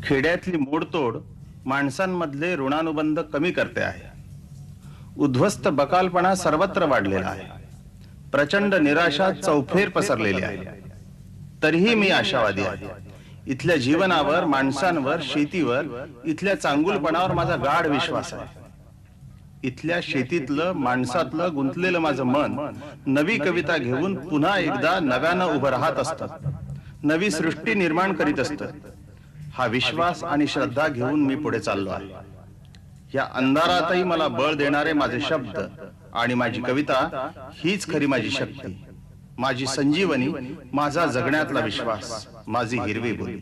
खेड्यातली मोडतोड माणसांमधले ऋणानुबंध कमी करते आहे. उद्ध्वस्त बकालपणा सर्वत्र वाढलेला आहे. प्रचंड निराशा चौफेर पसरलेली आहे. तरीही मी आशावादी आहे. इथल्या जीवनावर, माणसांवर, शेतीवर, इथल्या चांगुलपणावर माझा गाढ विश्वास आहे. इथल्या शेतीतलं, माणसातलं गुंतलेलं माझं मन नवी कविता घेऊन पुन्हा एकदा नव्यानं उभं राहत असतं. नवी सृष्टी निर्माण करीत असतं. हा विश्वास आणि श्रद्धा घेऊन मी पुढे चाललो आहे. या अंधारातही मला बळ देणारे माझे शब्द आणि माझी कविता हीच खरी माझी शक्ती, माझी संजीवनी, माझा जगण्यातला विश्वास, माझी हिरवी बोली.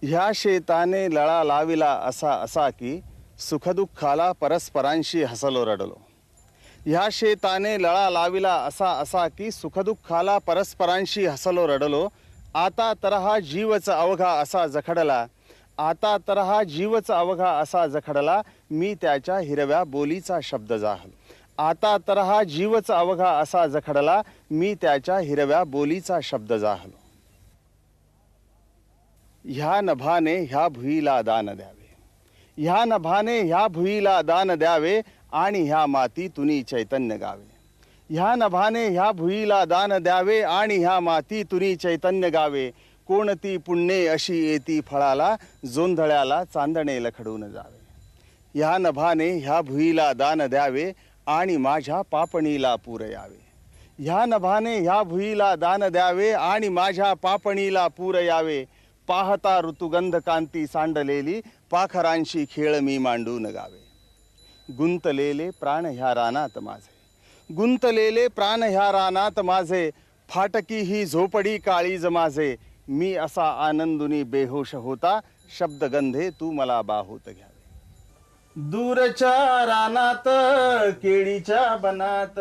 ह्या शेताने लळा लाविला असा असा की सुखदुःखाला परस्परांशी हसलो रडलो. ह्या शेताने लळा लाविला असा असा की सुखदुःखाला परस्परांशी हसलो रडलो. आता तर हा जीवच अवघा असा जखडला. आता तर हा जीवच अवघा असा जखडला. मी त्याच्या हिरव्या बोलीचा शब्द जाहलो. आता तर हा जीवच अवघा असा जखडला. मी त्याच्या हिरव्या बोलीचा शब्द जाहलो. ह्या नभाने ह्या भुईला दान द्यावे. ह्या नभाने ह्या भुईला दान द्यावे आणि ह्या मातीतुनी चैतन्य गावे. ह्या नभाने ह्या भुईला दान द्यावे आणि ह्या मातीतुनी चैतन्य गावे. कोणती पुण्ये अशी येती फळाला, जोंधळ्याला चांदणे लखडून जावे. ह्या नभाने ह्या भुईला दान द्यावे आणि माझ्या पापणीला पूर यावे. ह्या नभाने ह्या भुईला दान द्यावे आणि माझ्या पापणीला पूर यावे. पाहता ऋतुगंध कांती सांडलेली, पाखरांशी खेळ मी मांडून गावे. गुंतलेले प्राण ह्या रानात माझे, गुंतलेले प्राण ह्या रानात माझे. फाटकी ही झोपडी काळीज माझे. मी असा आनंदुनी बेहोश होता, शब्दगंधे तू मला बाहूत घ्यावे. दूरच्या रानात केळीच्या बनात,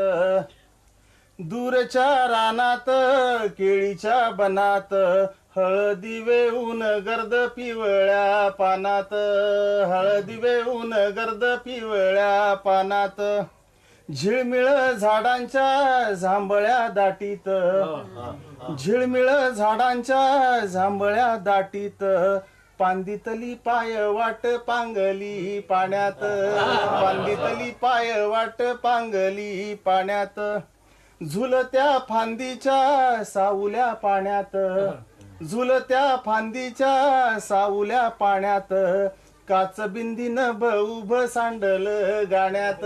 दूरच्या रानात केळीच्या बनात. हळदी वेऊन गर्द पिवळ्या पानात, हळदी वेऊन गर्द पिवळ्या पानात. झिळमिळ झाडांच्या जांभळ्या दाटीत, झिळमिळ झाडांच्या जांभळ्या दाटीत. पांदितली पाय वाट पांगली पाण्यात, पांदितली पाय वाट पांगली पाण्यात. झुलत्या फांदीच्या सावल्या पाण्यात, झुलत्या फांदीच्या सावल्या पाण्यात. काचबिंदीनं उभ सांडल गाण्यात,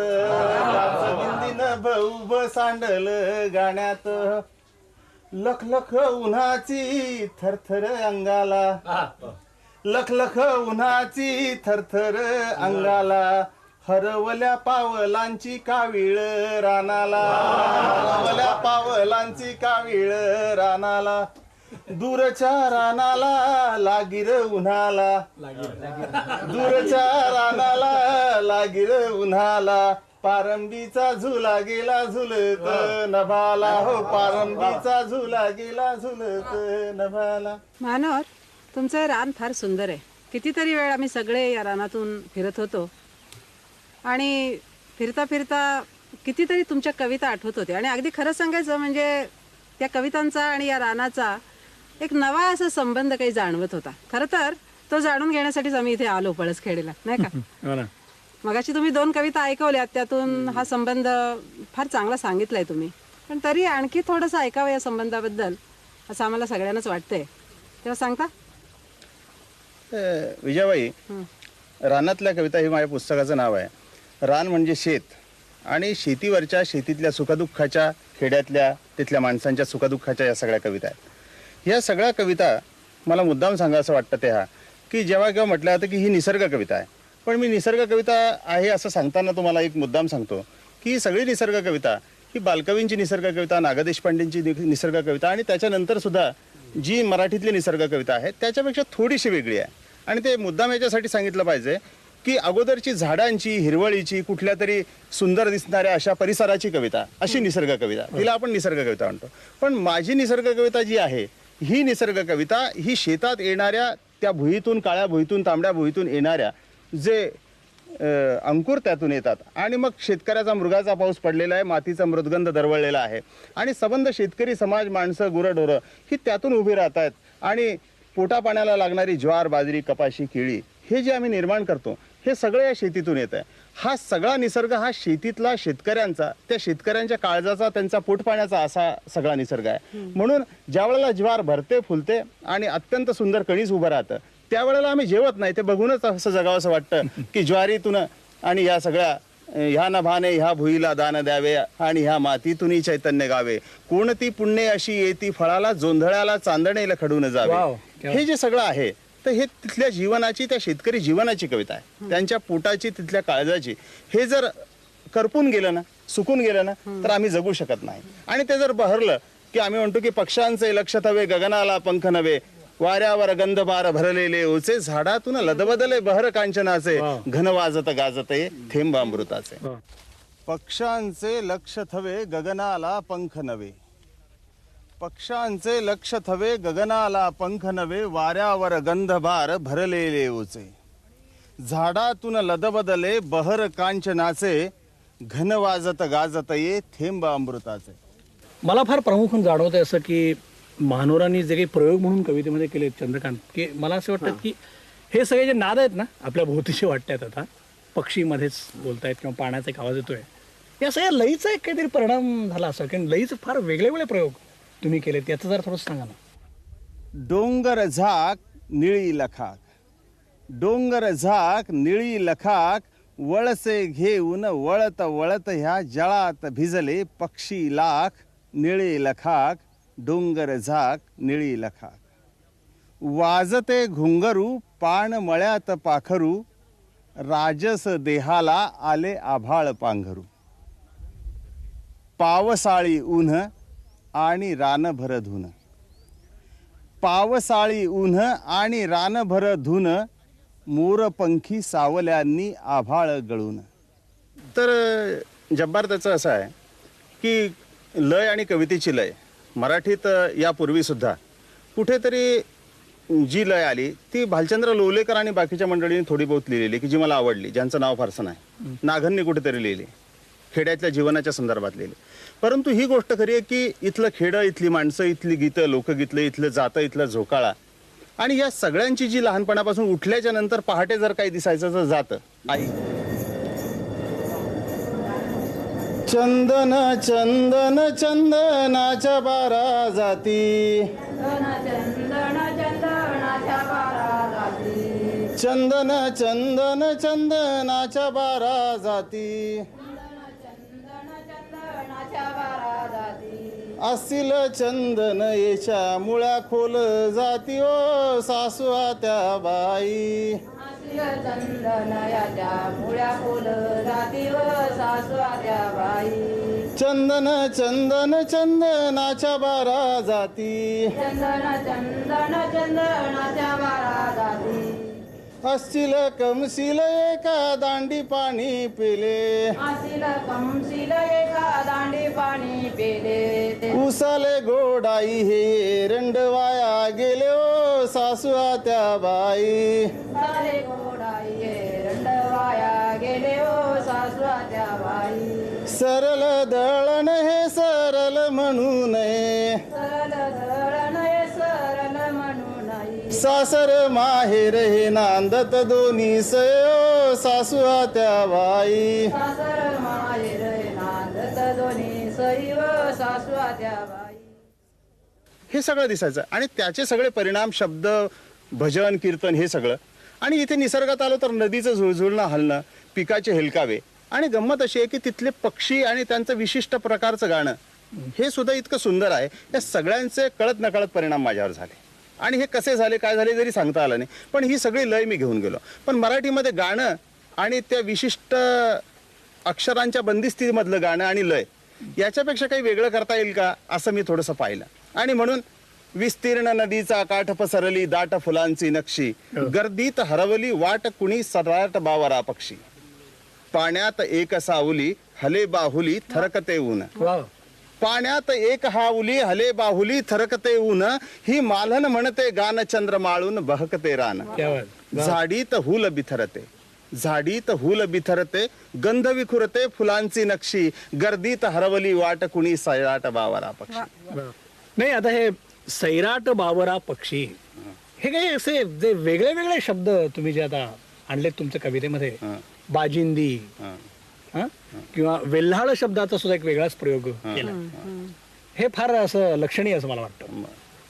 काचबिंदीनं उभ सांडल गाण्यात. लखलख उन्हाची थरथर अंगाला, लखलख उन्हाची थरथर अंगाला. हरवल्या पावलांची कावीळ रानाला, हरवल्या पावलांची कावीळ रानाला. दूरच्या रानाला लागिर उन्हाला, दूरच्या रानाला लागिर उन्हाला. पारंबीचा झुला गेला झुलत नभाला, हो पारंबीचा झुला गेला झुलत नभाला. मानवर, तुमचं रान फार सुंदर आहे. कितीतरी वेळ आम्ही सगळे या रानातून फिरत होतो आणि फिरता फिरता कितीतरी तुमच्या कविता आठवत होत्या. आणि अगदी खरं सांगायचं म्हणजे त्या कवितांचा आणि या रानाचा एक नवा असा संबंध काही जाणवत होता. खरं तर तो जाणून घेण्यासाठीच आम्ही इथे आलो पळसखेडीला, नाही का? मगाशी तुम्ही 2 कविता ऐकवल्यात, त्यातून हा संबंध फार चांगला सांगितलाय तुम्ही. पण तरी आणखी थोडंसं ऐकावं या संबंधाबद्दल असं आम्हाला सगळ्यांनाच वाटतंय. तेव्हा सांगता? विजयाबाई, रानातल्या कविता ही माझ्या पुस्तकाचं नाव आहे. रान म्हणजे शेत आणि शेतीवरच्या, शेतीतल्या सुखदुःखाच्या, खेड्यातल्या तिथल्या माणसांच्या सुखदुःखाच्या या सगळ्या कविता आहेत. या सगळ्या कविता मला मुद्दाम सांगा असं वाटतं त्या की जेव्हा केव्हा म्हटलं जातं की ही निसर्ग कविता आहे, पण मी निसर्ग कविता आहे असं सांगताना तुम्हाला एक मुद्दाम सांगतो की ही सगळी निसर्ग कविता ही बालकवींची निसर्ग कविता, नागा देशपांडेंची निसर्ग कविता आणि त्याच्यानंतर सुद्धा जी मराठीतली निसर्ग कविता आहे त्याच्यापेक्षा थोडीशी वेगळी आहे. आणि ते मुद्दाम याच्यासाठी सांगितलं पाहिजे की अगोदरची झाडांची, हिरवळीची, कुठल्या तरी सुंदर दिसणाऱ्या अशा परिसराची कविता अशी निसर्ग कविता, तिला आपण निसर्ग कविता म्हणतो. पण माझी निसर्ग कविता जी आहे ही निसर्ग कविता ही शेतात येणाऱ्या त्या भुईतून, काळ्या भुईतून, तांबड्या भुईतून येणाऱ्या जे अंकुर त्यातून येतात आणि मग शेतकऱ्याचा मृगाचा पाऊस पडलेला आहे, मातीचा मृदगंध दरवळलेला आहे आणि सबंध शेतकरी समाज, माणसं, गुरंढोरं ही त्यातून उभी राहत आहेत आणि पोटा पाण्याला लागणारी ज्वार, बाजरी, कपाशी, केळी हे जे आम्ही निर्माण करतो हे सगळं या शेतीतून येत आहे. हा सगळा निसर्ग हा शेतीतला शेतकऱ्यांचा, त्या शेतकऱ्यांच्या काळजाचा, त्यांचा पोटपाण्याचा असा सगळा निसर्ग आहे. म्हणून ज्या वेळेला ज्वार भरते, फुलते आणि अत्यंत सुंदर कणीस उभं राहतं त्यावेळेला आम्ही जेवत नाही, ते बघूनच असं जगावं असं वाटतं की ज्वारीतून आणि या सगळ्या ह्या नभाने ह्या भुईला दान द्यावे आणि ह्या मातीतून चैतन्य गावे, कोणती पुण्य अशी येती फळाला, जोंधळ्याला चांदणेला खडून जावे. हे जे सगळं आहे तर हे तिथल्या जीवनाची, त्या शेतकरी जीवनाची कविता आहे, त्यांच्या पोटाची, तिथल्या काळजाची. हे जर करपून गेलं ना, सुकून गेलं ना तर आम्ही जगू शकत नाही. आणि ते जर बहरलं की आम्ही म्हणतो की पक्ष्यांचे लक्ष थवे, गगनाला पंख नवे, वाऱ्यावर गंधभार भरलेले ओचे, झाडातून लदबदले बहर कांचनाचे, घन वाजत गाजते थेंब अमृताचे. पक्ष्यांचे लक्ष थवे, गगनाला पंख नवे, पक्ष्यांचे लक्ष थवे, गगनाला पंख नवे, वाऱ्यावर गंधभार भरलेले ओचे, झाडातून लदबदले बहर कांचनाचे, घन वाजत गाजतये थेंब अमृताचे. मला फार प्रमुख जाणवतंय असं की महानोरांनी जे काही प्रयोग म्हणून कवितेमध्ये केले चंद्रकांत, की मला असं वाटतं की हे सगळे जे नाद आहेत ना आपल्या भोवतीचे वाटतात, आता पक्षीमध्येच बोलतायत किंवा पाण्याचा एक आवाज येतोय, या सगळ्या लईचा एक काहीतरी परिणाम झाला असं, कारण लईचे फार वेगळे वेगळे प्रयोग तुम्ही केले, त्याचं जरा थोडं सांगा ना. डोंगर झाक निळी लखाक, डोंगर झाक निळी लखाक, वळसे घेऊन वळत वळत ह्या जळात भिजले पक्षी लाख, निळे लखाक, डोंगर झाक निळी लखाक. वाजते घुंगरू पान मळ्यात पाखरू, राजस देहाला आले आभाळ पांघरू. पावसाळी ऊन आणि रानभर धुन, पावसाळी ऊन आणि रानभर धुन, मोरपंखी सावल्यांनी आभाळ गळून. तर जब्बार त्याचं असं आहे की लय आणि कवितेची लय मराठीत यापूर्वी सुद्धा कुठेतरी जी लय आली ती भालचंद्र लोलेकर आणि बाकीच्या मंडळींनी थोडी बहुत लिहिलेली की जी मला आवडली, ज्यांचं नाव फारसं नाही. नाघननी कुठेतरी लिहिली, खेड्यातल्या जीवनाच्या संदर्भात लिहिली. परंतु ही गोष्ट खरी आहे की इथलं खेडं, इथली माणसं, इथली गीतं, लोकगीतं, इथलं जातं, इथलं झोकाळा आणि या सगळ्यांची जी लहानपणापासून उठल्याच्या नंतर पहाटे जर काही दिसायचं तर जातं. आई चंदन चंदन चंदनाच्या बारा जाती, चंदन चंदन चंदनाच्या बारा जाती, असतील चंदन येच्या मुळ्या खोल जाती ओ सासुआ त्या बाई, चंदन चंदन चंदनाच्या बारा जाती, असतील कमशील एका दांडी पाणी पिले, उसाले गोडाई हे रंडवाया गेले ओ सासुआ त्या बाई, सरल दळण हे सरल म्हणू नये, सासर माहेर हे नांदत दोन्ही सयो सासुआ त्या बाई, हे सगळं दिसायचं आणि त्याचे सगळे परिणाम, शब्द, भजन, कीर्तन हे सगळं. आणि इथे निसर्गात आलो तर नदीचं झुळझुळणं, हलणं, पिकाचे हेलकावे आणि गंमत अशी आहे की तिथले पक्षी आणि त्यांचं विशिष्ट प्रकारचं गाणं हे सुद्धा इतकं सुंदर आहे. या सगळ्यांचे कळत नकळत परिणाम माझ्यावर झाले. आणि हे कसे झाले काय झाले जरी सांगता आलं नाही, पण ही सगळी लय मी घेऊन गेलो. पण मराठीमध्ये गाणं आणि त्या विशिष्ट अक्षरांच्या बंदिस्तीमधलं गाणं आणि लय याच्यापेक्षा काही वेगळं करता येईल का असं मी थोडंसं पाहिलं. आणि म्हणून विस्तीर्ण नदीचा काठ पसरली दाट फुलांची नक्षी, गर्दीत हरवली वाट कुणी सराट बावरा पक्षी, पाण्यात एक सावली हले बाहुली थरकते ऊन, वा पाण्यात एक हावली हले बाहुली थरकते ऊन, ही मालन म्हणते गान चंद्र माळून बहकते रान, क्या बात. झाडीत हुल बिथरते, झाडीत हुल बिथरते, गंध विखुरते फुलांची नक्षी, गर्दीत हरवली वाट कुणी सैराट बावरा पक्षी. नाही आता हे सैराट बावरा पक्षी हे काही असे जे वेगळे वेगळे शब्द तुम्ही जे आता आणलेत तुमच्या कवितेमध्ये, बाजिंदी हं? किंवा वेल्हाळ शब्दाचा सुद्धा एक वेगळाच प्रयोग केला, हे फार असं लक्षणीय असं मला वाटतं.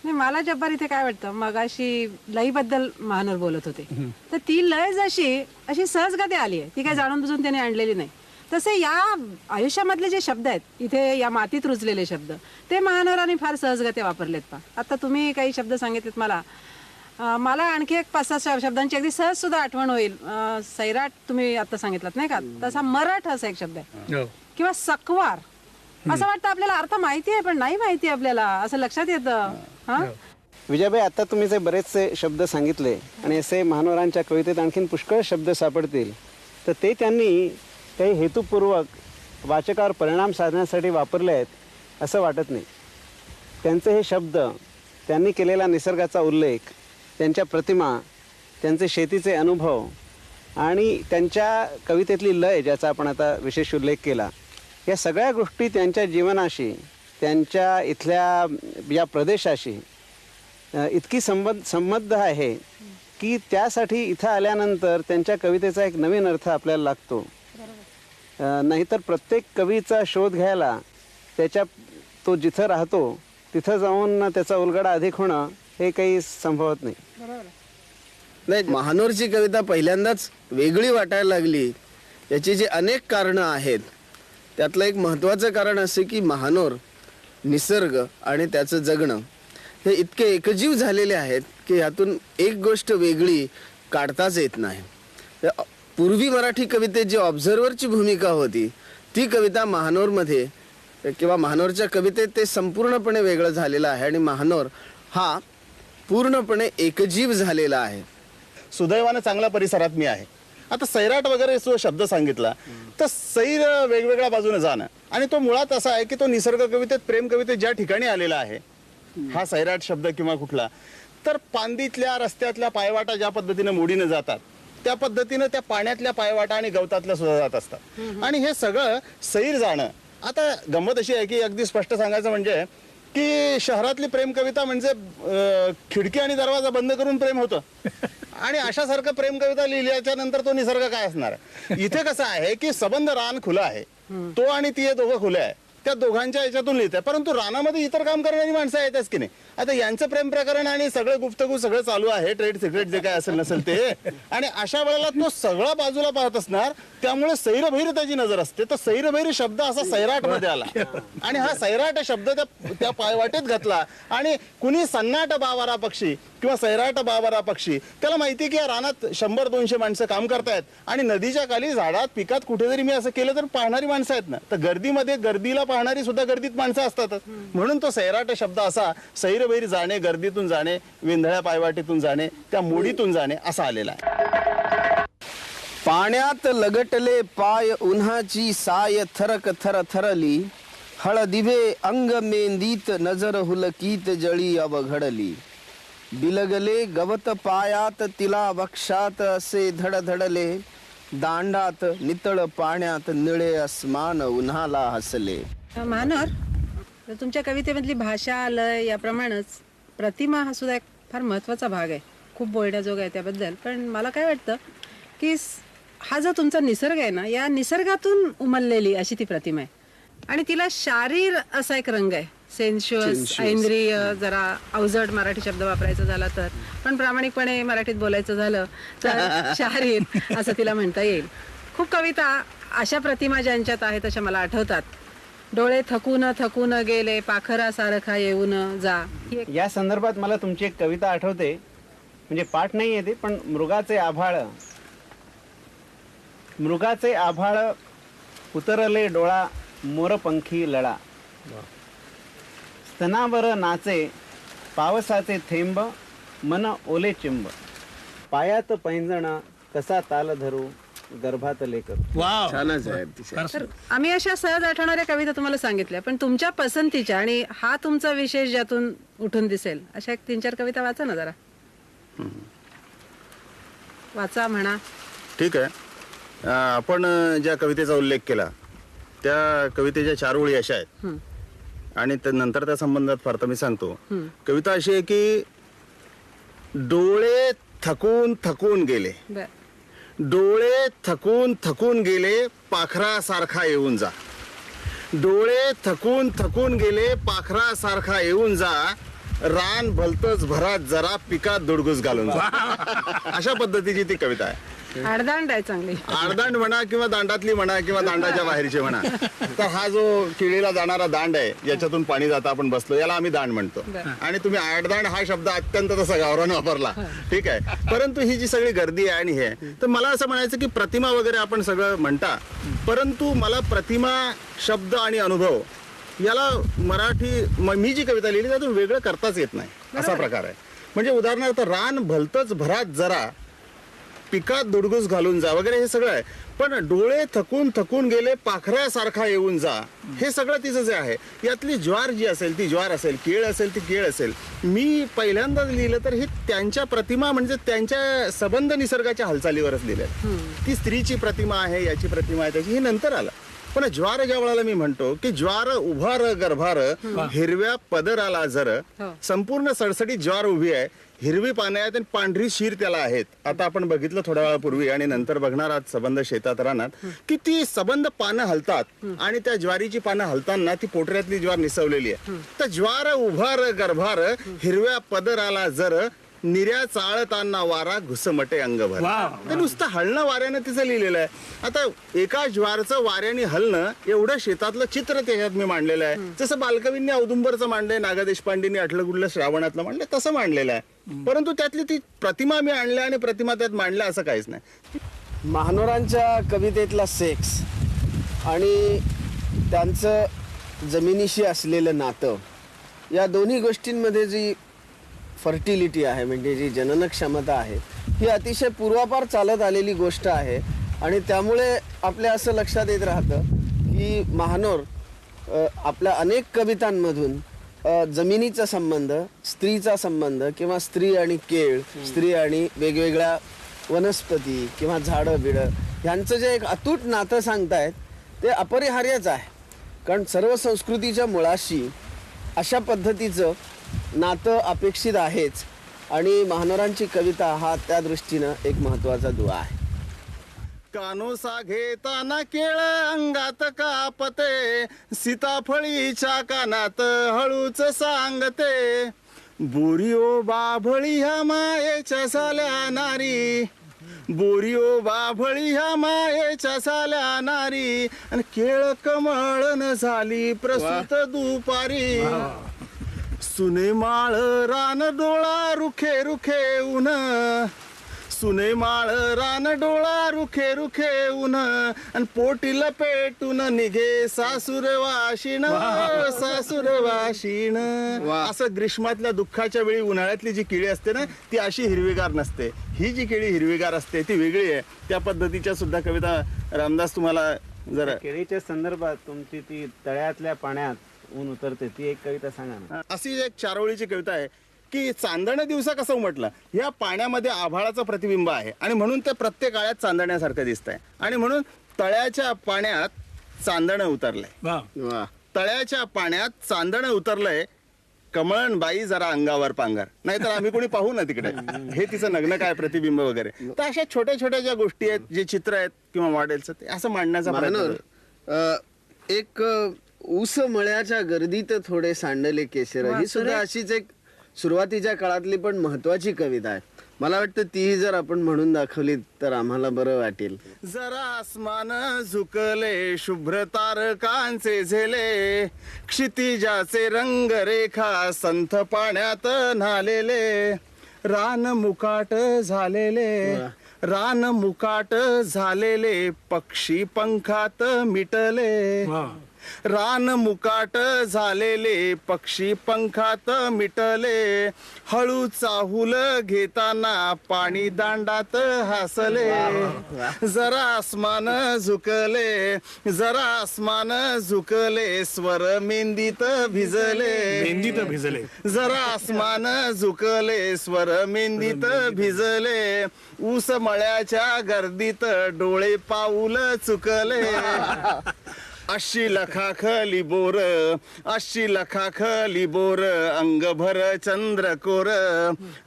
नाही, मला जब्बार इथे काय वाटतं, मगाशी लयबद्दल महानोर बोलत होते, तर ती लय जशी अशी सहजगती आली आहे, ती काय जाणून बुजून त्याने आणलेली नाही. तसे या आयुष्यामधले जे शब्द आहेत इथे या मातीत रुजलेले शब्द, ते महानोरांनी फार सहजगती वापरलेत. पा आता तुम्ही काही शब्द सांगितलेत मला आणखी एक 5-6 शब्दांची अगदी सहज सुद्धा आठवण होईल. सैराट तुम्ही आता सांगितलं नाही का, तसा मराठ असा एक शब्द आहे, किंवा सकवार. असं वाटतं आपल्याला अर्थ माहिती आहे पण नाही माहिती आपल्याला, असं लक्षात येतं. हा विजयभाई, आता तुम्ही जे बरेचसे शब्द सांगितले आणि असे महानोरांच्या कवितेत आणखीन पुष्कळ शब्द सापडतील, तर ते त्यांनी काही हेतुपूर्वक वाचकावर परिणाम साधण्यासाठी वापरले आहेत असं वाटत नाही. त्यांचे हे शब्द, त्यांनी केलेला निसर्गाचा उल्लेख, त्यांच्या प्रतिमा, त्यांचे शेतीचे अनुभव आणि त्यांच्या कवितेतली लय ज्याचा आपण आता विशेष उल्लेख केला, या सगळ्या गोष्टी त्यांच्या जीवनाशी, त्यांच्या इथल्या या प्रदेशाशी इतकी संबद्ध आहे की त्यासाठी इथं आल्यानंतर त्यांच्या कवितेचा एक नवीन अर्थ आपल्याला लागतो. नाहीतर प्रत्येक कवीचा शोध घ्यायला तो जिथं राहतो तिथं जाऊन त्याचा उलगडा अधिक होणं हे काही संभवत नाही. नाही, महानोरची कविता पहिल्यांदाच वेगळी वाटायला लागली याची जी अनेक कारणं आहेत, त्यातलं एक महत्त्वाचं कारण असे की महानोर, निसर्ग आणि त्याचं जगणं हे इतके एकजीव झालेले आहेत की यातून एक गोष्ट वेगळी काढताच येत नाही. पूर्वी मराठी कवितेत जी ऑब्झर्वरची भूमिका होती ती कविता महानोरमध्ये किंवा महानोरच्या कवितेत ते संपूर्णपणे वेगळं झालेलं आहे आणि महानोर हा पूर्णपणे एकजीव झालेला आहे. सुदैवानं चांगल्या परिसरात मी आहे. आता सैराट वगैरे जो शब्द सांगितला तर सैर वेगवेगळ्या बाजूने जाणं, आणि तो मुळात असा आहे की तो निसर्ग कवितेत, प्रेम कवितेत ज्या ठिकाणी आलेला आहे हा सैराट शब्द किंवा कुठला, तर पांदीतल्या रस्त्यातल्या पायवाटा ज्या पद्धतीने मोडीने जातात त्या पद्धतीनं त्या पाण्यातल्या पायवाटा आणि गवतातल्या सुद्धा जात असतात. आणि हे सगळं सैर जाणं. आता गंमत अशी आहे की अगदी स्पष्ट सांगायचं म्हणजे की शहरातली प्रेम कविता म्हणजे खिडकी आणि दरवाजा बंद करून प्रेम होतं, आणि अशासारखं प्रेम कविता लिहिल्याच्या नंतर तो निसर्ग काय असणार. इथे कसं आहे की सबंध रान खुलं आहे, तो आणि ती दोघं खुले आहे, त्या दोघांच्या याच्यातून लिहित आहे, परंतु रानामध्ये इतर काम करणारी माणसं आहेतच की नाही. आता यांचं प्रेम प्रकरण आणि सगळं गुप्तगू सगळं चालू आहे, ट्रेड सिक्रेट जे काय असेल नसेल ते, आणि अशा वेळेला तो सगळा बाजूला पाहत असणार, त्यामुळे सैरभैर त्याची नजर असते. तर सैरभैर शब्द असा सैराट मध्ये आला आणि हा सैराट शब्द त्या पायवाटेत घातला. आणि कुणी सन्नाट बावारा पक्षी किंवा सैराट बावारा पक्षी, त्याला माहिती की या रानात 100-200 माणसं काम करतायत आणि नदीच्या खाली झाडात पिकात कुठे जरी मी असं केलं तर पाहणारी माणसं आहेत ना, तर गर्दीमध्ये गर्दीला पाहणारी सुद्धा गर्दीत माणसं असतातच. म्हणून तो सैराट शब्द असा सैरभैर जाणे, गर्दीतून जाणे, विंधळ्या पायवाटेतून जाणे, त्या मोडीतून जाणे असा आलेला आहे. पाण्यात लगटले पाय उन्हाची साय थरक थर थरली, हळदिवे अंग मेंदीत नजर हुलकीत जळी अवघडली, बिलगले गवत पायात तिला वक्षात असे धडधडले, दांडात नितळ पाण्यात निळे अस्मान उन्हाला हसले. महानोर, तुमच्या कवितेमधली भाषा, लय याप्रमाणेच प्रतिमा हा सुद्धा एक फार महत्त्वाचा भाग आहे, खूप बोलण्याजोगा आहे त्याबद्दल. पण मला काय वाटतं की हा जो तुमचा निसर्ग आहे ना, या निसर्गातून उमललेली अशी ती प्रतिमा आहे, आणि तिला शारीर असा एक रंग आहे, सेन्शुअस, ऐंद्रिय, जरा अवजड मराठी शब्द वापरायचा झाला तर, पण प्रामाणिकपणे मराठीत बोलायचं झालं तर शारीर असं तिला म्हणता येईल. खूप कविता अशा प्रतिमा ज्यांच्यात आहेत अशा मला आठवतात. डोळे थकून थकून गेले पाखरा सारखा येऊन जा. ही एक या संदर्भात मला तुमची एक कविता आठवते, म्हणजे पाठ नाही येते, पण मृगाचे आभाळ उतरले डोळा मोरपंखी लळा, स्तनावर नाचे पावसाचे थेंब मन ओले चिंब, पायात पैंजण कसा ताल धरू गर्भात लेकर. वाव छानच आहे अतिशय. तर आम्ही अशा सहज आठवणाऱ्या कविता तुम्हाला सांगितल्या, पण तुमच्या पसंतीच्या आणि हा तुमचा विशेष ज्यातून उठून दिसेल अशा एक 3-4 कविता वाचा ना जरा. वाचा म्हणा. ठीक आहे. आपण ज्या कवितेचा उल्लेख केला त्या कवितेच्या 4 ओळी अशा आहेत आणि नंतर त्या संबंधात फार तर मी सांगतो. कविता अशी आहे की डोळे थकून थकून गेले, बर. डोळे थकून थकून गेले पाखरासारखा येऊन जा, डोळे थकून थकून गेले पाखरासारखा येऊन जा, रान भलतच भरात जरा पिकात दुडगुस घालून जा. अशा पद्धतीची ती कविता आहे. आडदांड आहे चांगली. आडदांड म्हणा किंवा दांडातली म्हणा किंवा दांडाच्या बाहेरची म्हणा. तर हा जो केळीला जाणारा दांड आहे याच्यातून पाणी जातं आपण बसलो, याला आम्ही दांड म्हणतो. आणि तुम्ही आडदांड हा शब्द अत्यंत तसा गावरान वापरला, ठीक आहे. परंतु ही जी सगळी गर्दी आहे आणि हे, तर मला असं म्हणायचं की प्रतिमा वगैरे आपण सगळं म्हणता, परंतु मला प्रतिमा शब्द आणि अनुभव याला मराठी मी जी कविता लिहिली त्यातून वेगळं करताच येत नाही, असा प्रकार आहे. म्हणजे उदाहरणार्थ रान भलतच भरात जरा पिकात दुडगुस घालून जा वगैरे हे सगळं आहे. पण डोळे थकून थकून गेले पाखरासारखा येऊन जा, हे सगळं तिचं जे आहे यातली ज्वार जी असेल ती ज्वार असेल, केळ असेल ती केळ असेल. मी पहिल्यांदाच लिहिलं तर हे त्यांच्या प्रतिमा म्हणजे त्यांच्या संबंध निसर्गाच्या हालचालीवरच लिहिल्या. ती स्त्रीची प्रतिमा आहे, याची प्रतिमा आहे, त्याची हे नंतर आलं. पण ज्वार ज्या वेळेला मी म्हणतो की ज्वार उभार गर्भार हिरव्या पदराला जर, संपूर्ण सडसडीत ज्वार उभी आहे, हिरवी पाने आहेत आणि पांढरी शीर त्याला आहेत. आता आपण बघितलं थोड्या वेळापूर्वी आणि नंतर बघणार आहात सबंध शेतात रानात की ती सबंध पानं हलतात आणि त्या ज्वारीची पानं हलताना ती पोटऱ्यातली ज्वार निसवलेली आहे. तर ज्वार उभार गर्भार हिरव्या पदराला जर, निर्या चाळताना वारा घुसमटे अंगभर. ते नुसतं हलणं वाऱ्यानं तिचं लिहिलेलं आहे. आता एका ज्वारचं वाऱ्याने हलणं एवढं शेतातलं चित्र त्याच्यात मी मांडलेलं आहे. जसं बालकवींनी औदुंबरचं मांडलंय, नागा देशपांडेंनी अठलगुडलं श्रावणातलं मांडलंय, तसं मांडलेलं आहे. परंतु त्यातली ती प्रतिमा मी आणल्या आणि प्रतिमा त्यात मांडल्या असं काहीच नाही. महानोरांच्या कवितेतला सेक्स आणि त्यांचं जमिनीशी असलेलं नातं, या दोन्ही गोष्टींमध्ये जी फर्टिलिटी आहे म्हणजे जी जनन क्षमता आहे ही अतिशय पूर्वापार चालत आलेली गोष्ट आहे. आणि त्यामुळे आपल्या असं लक्षात येत राहतं की महानोर आपल्या अनेक कवितांमधून जमिनीचा संबंध, स्त्रीचा संबंध किंवा स्त्री आणि केळ, स्त्री आणि वेगवेगळ्या वनस्पती किंवा झाडं बिडं ह्यांचं जे एक अतूट नातं सांगतायत ते अपरिहार्यच आहे. कारण सर्व संस्कृतीच्या मुळाशी अशा पद्धतीचं नातं अपेक्षित आहेच. आणि महानोरांची कविता हा त्या दृष्टीनं एक महत्त्वाचा दुवा आहे. कानोसा घेताना केळ अंगात कापते, सीताफळीच्या कानात हळूच सांगते, बोरिओ बाभळी ह्या मायेच्या साल्या नारी, बोरिओ बाभळी ह्या मायेच्या साल्या नारी, आणि केळ कमळन झाली प्रसूत दुपारी, सुने माळ रान डोळा रुखे रुखे ऊन, सुने माळ रान डोळा रुखे रुखे ऊन, आणि पोटी लपेटून निघे सासूर वाशिण, सासूर वाशिण. असं ग्रीष्मातल्या दुःखाच्या वेळी उन्हाळ्यातली जी केळी असते ना ती अशी हिरवीगार नसते. ही जी केळी हिरवीगार असते ती वेगळी आहे. त्या पद्धतीच्या सुद्धा कविता रामदास तुम्हाला जरा. केळीच्या संदर्भात तुमची ती तळ्यातल्या पाण्यात ऊन उतरते ती एक कविता सांगा ना. अशी एक 4 ओळीची कविता आहे की चांदणं दिवसा कसं उमटलं, ह्या पाण्यामध्ये आभाळाचं प्रतिबिंब आहे आणि म्हणून ते प्रत्येक काळात चांदण्यासारखं दिसत आहे. आणि म्हणून तळ्याच्या पाण्यात चांदणं उतरलंय, तळ्याच्या पाण्यात चांदणं उतरलंय, कमळण बाई जरा अंगावर पांघर, नाहीतर आम्ही कोणी पाहू ना तिकडे, हे तिचं नग्न काय प्रतिबिंब वगैरे. तर अशा छोट्या छोट्या ज्या गोष्टी आहेत, जे चित्र आहेत किंवा मॉडेल्स ते असं मांडण्याचा प्रयत्न. एक ऊस मळ्याच्या गर्दीत थोडे सांडले केशर, ही सुद्धा अशीच एक सुरुवातीच्या काळातली पण महत्वाची कविता आहे. मला वाटतं तीही जर आपण म्हणून दाखवली तर आम्हाला बरं वाटेल. जरा आसमान झुकले शुभ्र तारकांचे झेले, क्षितिजाचे रंगरेखा संथ पाण्यात न्हालेले, रान मुकाट झालेले, रान मुकाट झालेले, पक्षी पंखात मिटले, रान मुकाट झालेले, पक्षी पंखात मिटले, हळू चाहूल घेताना पाणी दांडात हसले, जरा आसमान झुकले, जरा आसमान झुकले, स्वर मेंदीत भिजले, मेहंदीत भिजले. जरा आसमान झुकले, स्वर मेंदीत भिजले, ऊस मळ्याच्या गर्दीत डोळे पाऊल चुकले, अशी लखाखली बोर, अशी लखाखली बोर, अंगभर चंद्रकोर,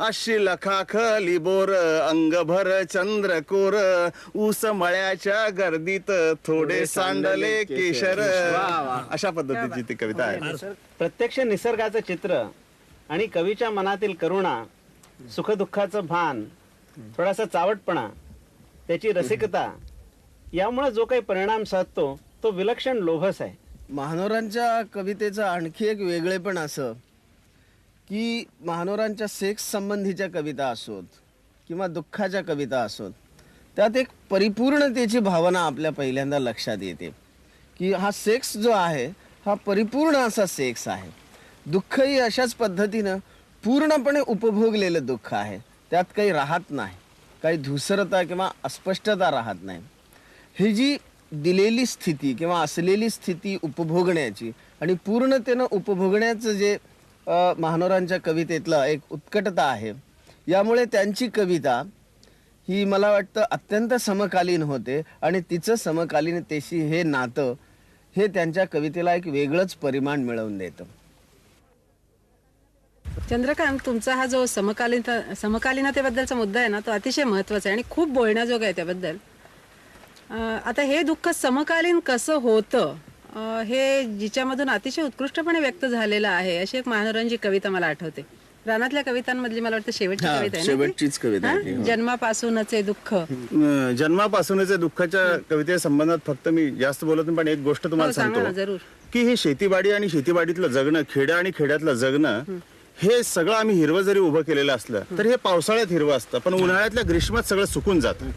अशी लखाखली बोर, अंगभर चंद्रकोर, ऊस मळ्याच्या गर्दीत थोडे सांडले केशर. अशा पद्धतीची ती कविता आहे. प्रत्यक्ष निसर्गाचं चित्र आणि कवीच्या मनातील करुणा, सुखदुःखाचं भान, थोडासा चावटपणा, त्याची रसिकता, यामुळे जो काही परिणाम साधतो तो विलक्षण लोभस आहे. महानोरांच्या कवितेचं आणखी एक वेगळेपण असं की महानोरांच्या सेक्स संबंधीच्या कविता असोत किंवा दुःखाच्या कविता असोत, त्यात एक परिपूर्णतेची भावना आपल्या पहिल्यांदा लक्षात येते की हा सेक्स जो आहे हा परिपूर्ण असा सेक्स आहे. दुःखही अशाच पद्धतीनं पूर्णपणे उपभोगलेलं दुःख आहे. त्यात काही राहत नाही, काही धुसरता किंवा अस्पष्टता राहत नाही. ही जी दिलेली स्थिती किंवा असलेली स्थिती उपभोगण्याची आणि पूर्णतेनं उपभोगण्याचं जे महानोरांच्या कवितेतलं एक उत्कटता आहे, यामुळे त्यांची कविता ही मला वाटतं अत्यंत समकालीन होते आणि तिचं समकालीनतेशी हे नातं हे त्यांच्या कवितेला एक वेगळंच परिमाण मिळवून देतं. चंद्रकांत, तुमचा हा जो समकालीनतेबद्दलचा मुद्दा आहे ना, तो अतिशय महत्त्वाचा आहे आणि खूप बोलण्याजोगा आहे त्याबद्दल. आता हे दुःख समकालीन कसं होतं हे जिच्यामधून अतिशय उत्कृष्टपणे व्यक्त झालेलं आहे, अशी एक महानोरांची कविता मला आठवते. रानातल्या कवितांमधली मला वाटतं शेवटची कविता आहे ना ती? शेवटचीच कविता आहे. हा? जन्मापासूनचे दुःख. जन्मापासूनच दुःखाच्या कविते संबंधात फक्त मी जास्त बोलत नाही, पण एक गोष्ट तुम्हाला सांगा ना, सांगतो जरूर. की हे शेतीवाडी आणि शेतीवाडीतलं जगणं, खेड्या आणि खेड्यातलं जगणं, हे सगळं आम्ही हिरवं जरी उभं केलेलं असलं तर हे पावसाळ्यात हिरवं असतं, पण उन्हाळ्यातल्या ग्रीष्मात सगळं सुकून जातं.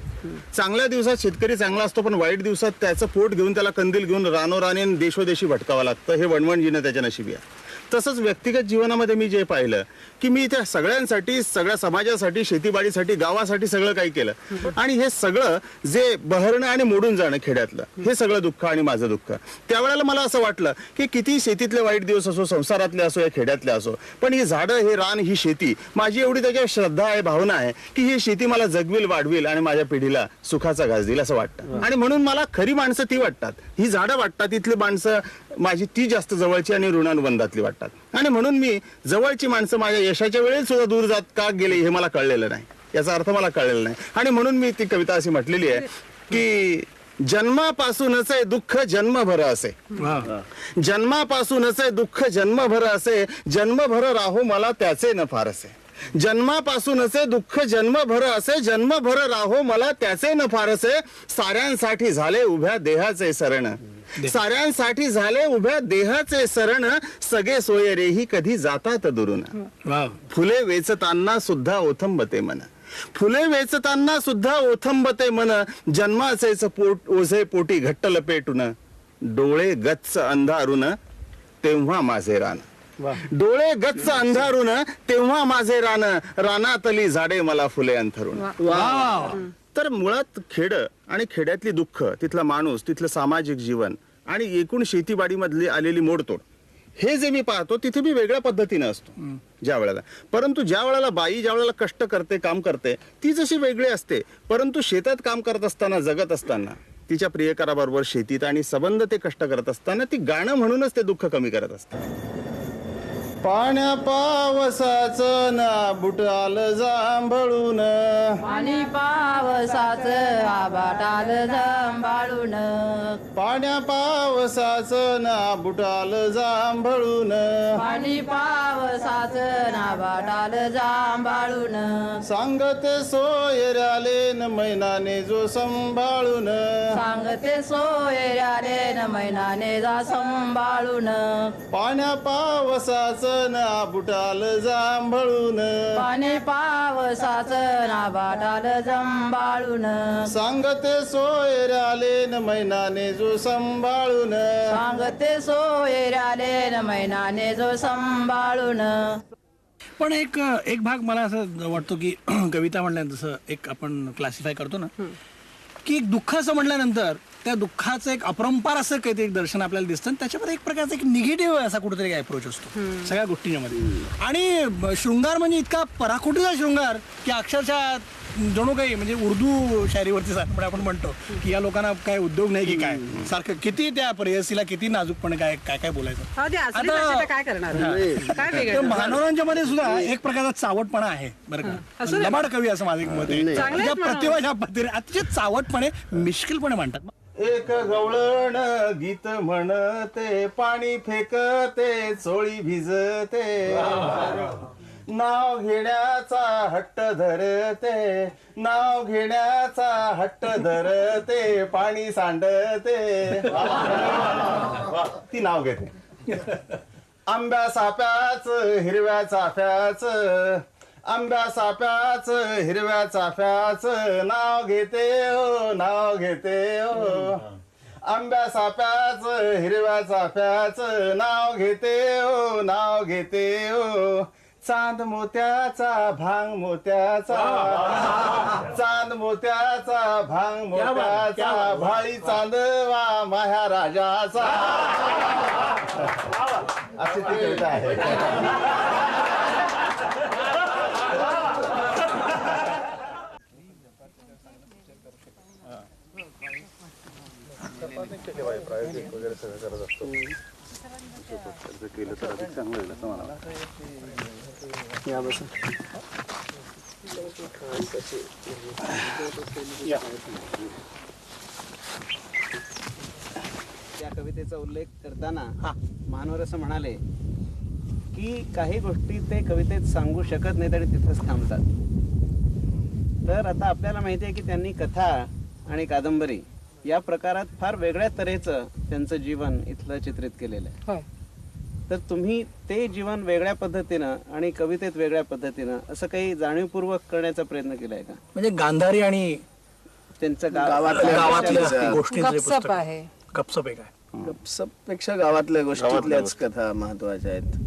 चांगल्या दिवसात शेतकरी चांगला असतो, पण वाईट दिवसात त्याचं पोट घेऊन, त्याला कंदील घेऊन रानोराने देशोदेशी भटकावं लागतं. हे वणवण त्याच्या नशिबी आहे. तसंच व्यक्तिगत जीवनामध्ये मी जे पाहिलं की मी त्या सगळ्यांसाठी, सगळ्या समाजासाठी, शेतीबाडीसाठी, गावासाठी सगळं काही केलं, आणि हे सगळं जे बहरणं आणि मोडून जाणं खेड्यातलं, हे सगळं दुःख आणि माझं दुःख. त्यावेळेला मला असं वाटलं की किती शेतीतले वाईट दिवस असो, संसारातले असो या खेड्यातले असो, पण ही झाडं, हे रान, ही शेती, माझी एवढी त्याच्यावर श्रद्धा आहे, भावना आहे की ही शेती मला जगविल, वाढविल आणि माझ्या पिढीला सुखाचा घास देईल असं वाटतं. आणि म्हणून मला खरी माणसं ती वाटतात, ही झाडं वाटतात, इथली माणसं माझी ती जास्त जवळची आणि ऋणानुबंधातली वाटतात. आणि म्हणून मी जवळची माणसं माझ्या यशाच्या वेळेस सुद्धा दूर जात का गेले हे मला कळलेलं नाही, याचा अर्थ मला कळलेला नाही. आणि म्हणून मी ती कविता अशी म्हटलेली आहे की जन्मापासूनच दुःख जन्मभर असे, जन्मापासूनच दुःख जन्मभर असे, जन्मभर राहो मला त्याचे न फारसे. जन्मापासूनच दुःख जन्मभर असे, जन्मभर राहो मला त्याचे न फारसे. साऱ्यांसाठी झाले उभ्या देहाचे शरण, साऱ्यांसाठी झाले उभ्या देहाचे शरण, सगळे सोयरेही कधी जातात दुरून. फुले वेचताना सुद्धा ओथंबते मन, फुले वेचताना सुद्धा ओथंबते मन, जन्माचेच पोट ओझे पोटी घट्ट लपेटून, डोळे गच्च अंधारून तेव्हा माझे रान, डोळे गच्च अंधारून तेव्हा माझे रान, रानातली झाडे मला फुले अंथरून. तर मुळात खेड आणि खेड्यातली दुःख, तिथला माणूस, तिथलं सामाजिक जीवन आणि एकूण शेतीवाडीमधली आलेली मोडतोड, हे जे मी पाहतो तिथे मी वेगळ्या पद्धतीने असतो ज्या वेळेला. परंतु ज्या वेळेला बाई ज्या वेळेला कष्ट करते, काम करते, ती जशी वेगळी असते, परंतु शेतात काम करत असताना, जगत असताना, तिच्या प्रियकराबरोबर शेतीत आणि संबंध ते कष्ट करत असताना ती गाणं म्हणूनच ते दुःख कमी करत असतात. पाण्या पावसाचं ना बुटाल जांभळून, पाणी पावसाचं आबाटाल जांभळून, जांभाळून पाण्या पावसाचं ना बुटाल जांभळून पाणी पावसाचं नावाटाल जांभाळून सांगते सोयऱ्याले न मैनाने जो संभाळून सांगते सोयऱ्याले न मैनाने जा सांभाळून पाण्या पावसाचं ना बुटाल जांभळून पाणी पावसाचं नावाटाल जांभाळून सांगते सोयऱ्याले न मैनाने जो संभाळून सांगते सोयऱ्याले न मैनाने जो सांभाळून पण एक एक भाग मला असं वाटतो की कविता म्हणल्यानंतर जसं एक आपण क्लासिफाय करतो ना की एक दुःख असं म्हटल्यानंतर त्या दुःखाचं एक अपरंपार असं काहीतरी एक दर्शन आपल्याला दिसतं आणि त्याच्यामध्ये एक प्रकारचा एक निगेटिव्ह असा कुठेतरी अप्रोच असतो सगळ्या गोष्टींमध्ये. आणि शृंगार म्हणजे इतका पराकोटीचा शृंगार की अक्षरशः जणू काही म्हणजे उर्दू शायरीवरती सारखं आपण म्हणतो की या लोकांना काय उद्योग नाही की काय सारखं किती त्या प्रेयसीला किती नाजूकपणे काय काय काय बोलायचं. हो, ते असली भाषा तर काय करणार काय तर बिघडणार? महानवरांच्या मध्ये सुद्धा एक प्रकारचा चावटपणा आहे बरं का. लबाड कवी असं माझं एक मत आहे. चांगले आहेत म्हणून. प्रतिभा ज्या पद्धतीने अतिशय चावटपणे मिश्किलपणे म्हणतात. एक गवळण गीत म्हणते पाणी फेकते चोळी भिजते नाव घेण्याचा हट्ट धरते नाव घेण्याचा हट्ट धरते पाणी सांडते ती नाव घेते आंब्या साप्याच हिरव्या चाफ्याच आंब्या साप्याच हिरव्या चाफ्याच नाव घेते हो नाव घेते हो आंब्या साप्याच हिरव्या चाफ्याच नाव घेते हो नाव घेते हो चांद मोत्याचा भांग मोत्याचा चांद मोत्याचा भांग मोत्याचा भाळी चांदवा माह्या राजाचा अशी ती कविता आहे. या बसा. या कवितेचा उल्लेख करताना महानवर असं म्हणाले की काही गोष्टी ते कवितेत सांगू शकत नाहीत आणि तिथंच थांबतात. तर आता आपल्याला माहिती आहे की त्यांनी कथा आणि कादंबरी या प्रकारात फार वेगळ्या तऱ्हेचं त्यांचं जीवन इथलं चित्रित केलेलं आहे. तर तुम्ही ते जीवन वेगळ्या पद्धतीनं आणि कवितेत वेगळ्या पद्धतीनं असं काही जाणीवपूर्वक करण्याचा प्रयत्न केलाय का? म्हणजे गांधारी आणि त्यांचं गावातल्या गोष्टींचं जे गपसप पुस्तक आहे. गपसप एक आहे. गपसपपेक्षा गावातल्या गोष्टीतल्याच कथा महत्वाच्या आहेत.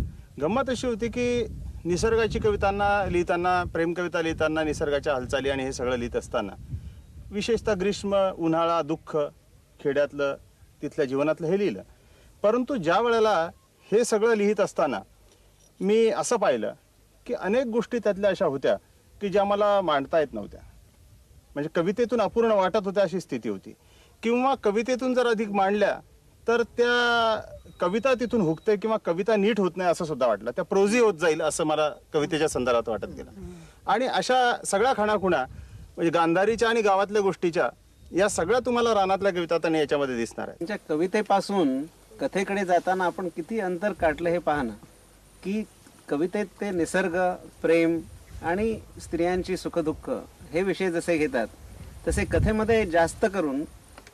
गंमत अशी होती की निसर्गाची कवितांना लिहिताना प्रेम कविता लिहिताना निसर्गाच्या हालचाली आणि हे सगळं लिहित असताना विशेषतः ग्रीष्म उन्हाळा दुःख खेड्यातलं तिथल्या जीवनातलं हे लिहिलं. परंतु ज्या वेळेला हे सगळं लिहित असताना मी असं पाहिलं की अनेक गोष्टी त्यातल्या अशा होत्या की ज्या मला मांडता येत नव्हत्या. म्हणजे कवितेतून अपूर्ण वाटत होत्या अशी स्थिती होती. किंवा कवितेतून जर अधिक मांडल्या तर त्या कविता तिथून हुकते किंवा कविता नीट होत नाही असं सुद्धा वाटलं. त्या प्रोझी होत जाईल असं मला कवितेच्या संदर्भात वाटत गेलं. आणि अशा सगळ्या खाणाखुणा म्हणजे गांधारीच्या आणि गावातल्या गोष्टीच्या या सगळ्या तुम्हाला रानातल्या कविता तर याच्यामध्ये दिसणार आहे. त्यांच्या कवितेपासून कथेकडे जाताना आपण किती अंतर काढलं हे पाहणं की कवितेत ते निसर्ग प्रेम आणि स्त्रियांची सुखदुःख हे विषय जसे घेतात तसे कथेमध्ये जास्त करून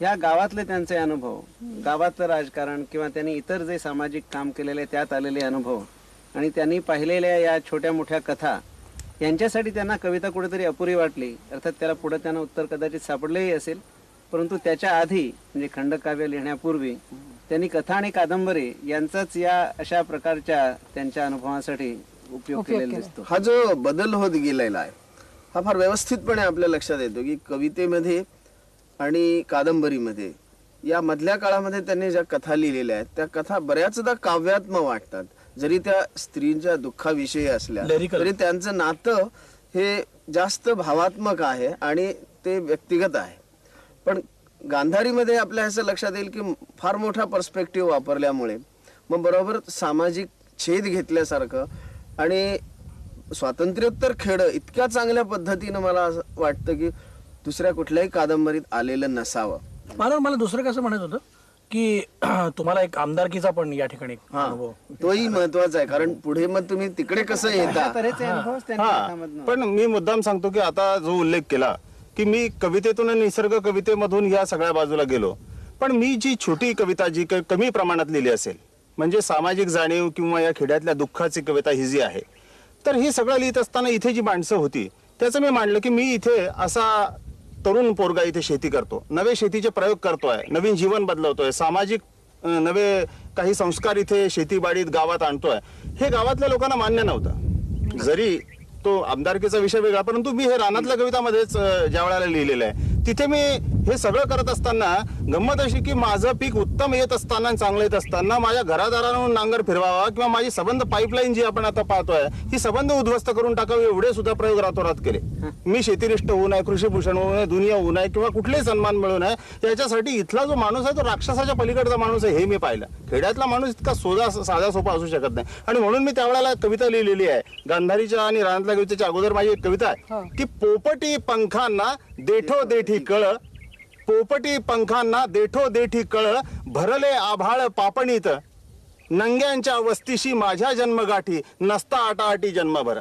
या गावातले त्यांचे अनुभव गावातलं राजकारण किंवा त्यांनी इतर जे सामाजिक काम केलेले त्यात आलेले अनुभव आणि त्यांनी पाहिलेल्या या छोट्या मोठ्या कथा यांच्यासाठी त्यांना कविता कुठेतरी अपुरी वाटली. अर्थात त्याला पुढे त्यांना उत्तर कदाचित सापडलेही असेल. परंतु त्याच्या आधी म्हणजे खंडकाव्य लिहिण्यापूर्वी त्यांनी कथा आणि कादंबरी यांचाच या अशा प्रकारच्या त्यांच्या अनुभवासाठी उपयोग केलेला दिसतो. हा जो बदल होत गेलेला आहे हा फार व्यवस्थितपणे आपल्या लक्षात येतो की कवितेमध्ये आणि कादंबरीमध्ये या मधल्या काळामध्ये त्यांनी ज्या कथा लिहिलेल्या आहेत त्या कथा बऱ्याचदा काव्यात्मक वाटतात. जरी त्या स्त्रीच्या दुःखाविषयी असल्या तरी त्यांचं नातं हे जास्त भावात्मक आहे आणि ते व्यक्तिगत आहे. पण गांधारीमध्ये आपल्या असं लक्षात येईल की फार मोठा पर्स्पेक्टिव्ह वापरल्यामुळे मग बरोबर सामाजिक छेद घेतल्यासारखं आणि स्वातंत्र्योत्तर खेळ इतक्या चांगल्या पद्धतीनं मला असं वाटतं की दुसऱ्या कुठल्याही कादंबरीत आलेलं नसावं. मला दुसरं कसं म्हणत होतं की तुम्हाला एक आमदारकीचा पण या ठिकाणी अनुभव. तोही महत्वाचा आहे, कारण पुढे मग तुम्ही तिकडे कसं येता. तऱ्हेचे अनुभवच त्यांनी हा कथामधनं. पण मी मुद्दाम सांगतो की आता जो उल्लेख केला की मी कवितेतून आणि निसर्ग कवितेमधून ह्या सगळ्या बाजूला गेलो, पण मी जी छोटी कविता जी कमी प्रमाणात लिहिली असेल, म्हणजे सामाजिक जाणीव किंवा या खेड्यातल्या दुःखाची कविता ही जी आहे, तर ही सगळं लिहित असताना इथे जी माणसं होती त्याचं मी मांडलं की मी इथे असा तरुण पोरगा इथे शेती करतो, नवे शेतीचे प्रयोग करतोय, नवीन जीवन बदलवतोय, सामाजिक नवे काही संस्कार इथे शेतीबाडीत गावात आणतोय. हे गावातल्या लोकांना मान्य नव्हतं. जरी तो आमदारकीचा विषय वेगळा, परंतु मी हे रानातल्या कवितामध्येच ज्या वेळेला लिहिलेलं आहे तिथे मी हे सगळं करत असताना गंमत अशी की माझं पीक उत्तम येत असताना, चांगलं येत असताना माझ्या घरादारांहून नांगर फिरवावा किंवा माझी संबंध पाईपलाईन जी आपण आता पाहतोय ही संबंध उद्ध्वस्त करून टाकावे एवढे सुद्धा प्रयोग रातोरात केले. मी शेतीरिष्ट होऊ नये, कृषीभूषण होऊ नये, दुनिया होऊ नये किंवा कुठलेही सन्मान मिळू नये, याच्यासाठी इथला जो माणूस आहे तो राक्षसाच्या पलीकडचा माणूस आहे हे मी पाहिलं. खेड्यातला माणूस इतका साधा सोपा असू शकत नाही. आणि म्हणून मी त्यावेळेला कविता लिहिलेली आहे. गांधारीच्या आणि रानातल्या कवितेच्या अगोदर माझी एक कविता आहे की पोपटी पंखांना देठो देठी कळ, पोपटी पंखांना देठो देठी कळ, भरले आभाळ पापणीत, नंग्यांच्या वस्तीशी माझ्या जन्मगाठी, नसता आटाआटी जन्मभर.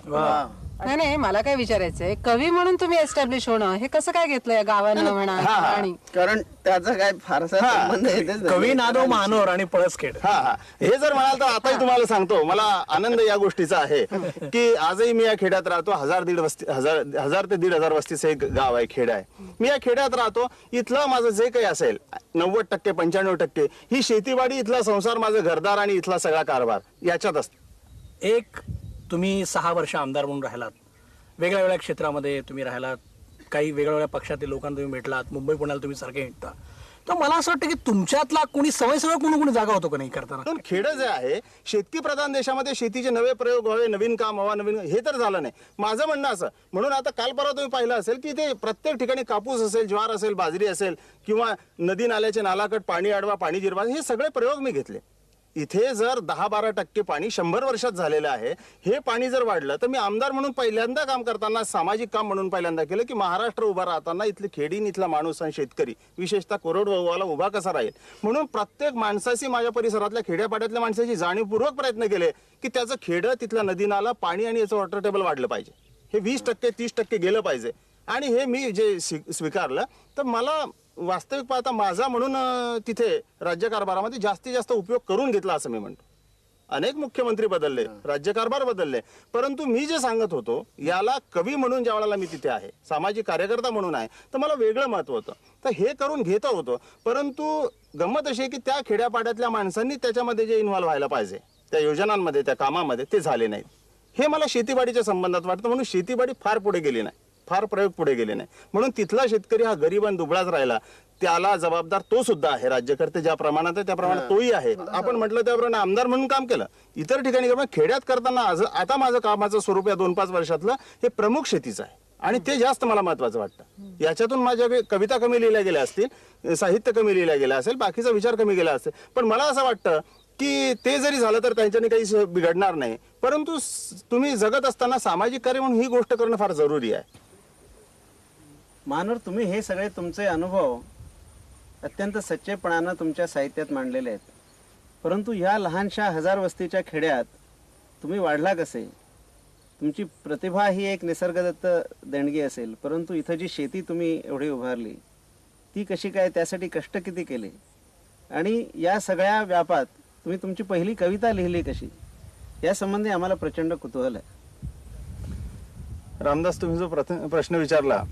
नाही नाही, मला काय विचारायचंय, कवी म्हणून तुम्ही एस्टॅब्लिश होणं हे कसं काय घेतलंय गावानं म्हणा आणि कारण त्याचा काय फारसा संबंध येतेच नाही. कवी नादो महानोर आणि पळसखेड. हा हे जर म्हणाल तर आताही तुम्हाला सांगतो, मला आनंद या गोष्टीचा आहे की आजही मी या खेड्यात राहतो. 1000 ते 1500 वस्तीचं एक गाव आहे, खेड आहे. मी या खेड्यात राहतो. इथलं माझं जे काही असेल 90% 95% ही शेतीवाडी, इथला संसार, माझं घरदार आणि इथला सगळा कारभार याच्यात असतो. एक तुम्ही 6 वर्ष आमदार म्हणून राहिलात, वेगळ्या वेगळ्या क्षेत्रामध्ये तुम्ही राहिलात, काही वेगळ्या वेगळ्या पक्षातील लोकांना तुम्ही भेटलात, मुंबई पुण्याला तुम्ही सारखे निघता, तर मला असं वाटतं की तुमच्यातला कोणी सवय कोणी जागा होतो का नाही करताना? पण खेडं जे आहे, शेतकी प्रधान देशामध्ये शेतीचे नवे प्रयोग व्हावे, नवीन काम व्हावं, नवीन हे तर झालं नाही. माझं म्हणणं असं, म्हणून आता काल परवा तुम्ही पाहिलं असेल की ते प्रत्येक ठिकाणी कापूस असेल, ज्वार असेल, बाजरी असेल किंवा नदी नाल्याचे नालाकट, पाणी अडवा, पाणी जिरवा, हे सगळे प्रयोग मी घेतले. इथे जर 10-12% पाणी 100 वर्षात झालेलं आहे. हे पाणी जर वाढलं तर मी आमदार म्हणून पहिल्यांदा काम करताना, सामाजिक काम म्हणून पहिल्यांदा केलं की महाराष्ट्र उभा राहताना इथली खेडीन, इथला माणूस आणि शेतकरी, विशेषतः कोरडवाहूवाला उभा कसा राहील, म्हणून प्रत्येक माणसाची, माझ्या परिसरातल्या खेड्यापाड्यातल्या माणसाची जाणीवपूर्वक प्रयत्न केले की त्याचं खेडं, तिथला नदी नाला, पाणी आणि याचं वॉटर टेबल वाढलं पाहिजे. हे 20% 30% गेलं पाहिजे. आणि हे मी जे स्वीकारलं, तर मला वास्तविक पाहता माझा म्हणून तिथे राज्यकारभारामध्ये जास्तीत जास्त उपयोग करून घेतला असं मी म्हणतो. अनेक मुख्यमंत्री बदलले, राज्यकारभार बदलले, परंतु मी जे सांगत होतो याला कवी म्हणून ज्या वेळेला मी तिथे आहे, सामाजिक कार्यकर्ता म्हणून आहे, तर मला वेगळं महत्व होतं. तर हे करून घेता होतं. परंतु गंमत अशी आहे की त्या खेड्यापाड्यातल्या माणसांनी त्याच्यामध्ये जे इन्व्हॉल्व्ह व्हायला पाहिजे, त्या योजनांमध्ये, त्या कामामध्ये, ते झाले नाहीत. हे मला शेतीबाडीच्या संबंधात वाटतं. म्हणून शेतीबाडी फार पुढे गेली नाही, फार प्रयोग पुढे गेले नाही. म्हणून तिथला शेतकरी हा गरीब आणि दुबळाच राहिला. त्याला जबाबदार तो सुद्धा आहे. राज्यकर्ते ज्या प्रमाणात आहे त्या प्रमाणात तोही आहे. आपण म्हटलं त्याप्रमाणे आमदार म्हणून काम केलं. इतर ठिकाणी खेड्यात करताना आता माझं कामाचं स्वरूप या 2-5 वर्षातलं हे प्रमुख शेतीचं आहे आणि ते जास्त मला महत्वाचं वाटतं. याच्यातून माझ्या कविता कमी लिहिल्या गेल्या असतील, साहित्य कमी लिहिल्या गेलं असेल, बाकीचा विचार कमी गेला असेल, पण मला असं वाटतं की ते जरी झालं तर त्यांच्यानी काही बिघडणार नाही. परंतु तुम्ही जगत असताना सामाजिक कार्य म्हणून ही गोष्ट करणं फार जरुरी आहे. मानोर, तुम्ही हे सगळे तुमचे अनुभव अत्यंत सच्चेपणानं तुमच्या साहित्यात मांडलेले आहेत. परंतु ह्या लहानशा 1000 वस्तीच्या खेड्यात तुम्ही वाढला कसे? तुमची प्रतिभा ही एक निसर्गदत्त देणगी असेल, परंतु इथं जी शेती तुम्ही एवढी उभारली ती कशी काय, त्यासाठी कष्ट किती केले, आणि या सगळ्या व्यापात तुम्ही तुमची पहिली कविता लिहिली कशी, या संबंधी आम्हाला प्रचंड कुतूहल आहे. रामदास, तुम्ही जो प्रश्न विचारला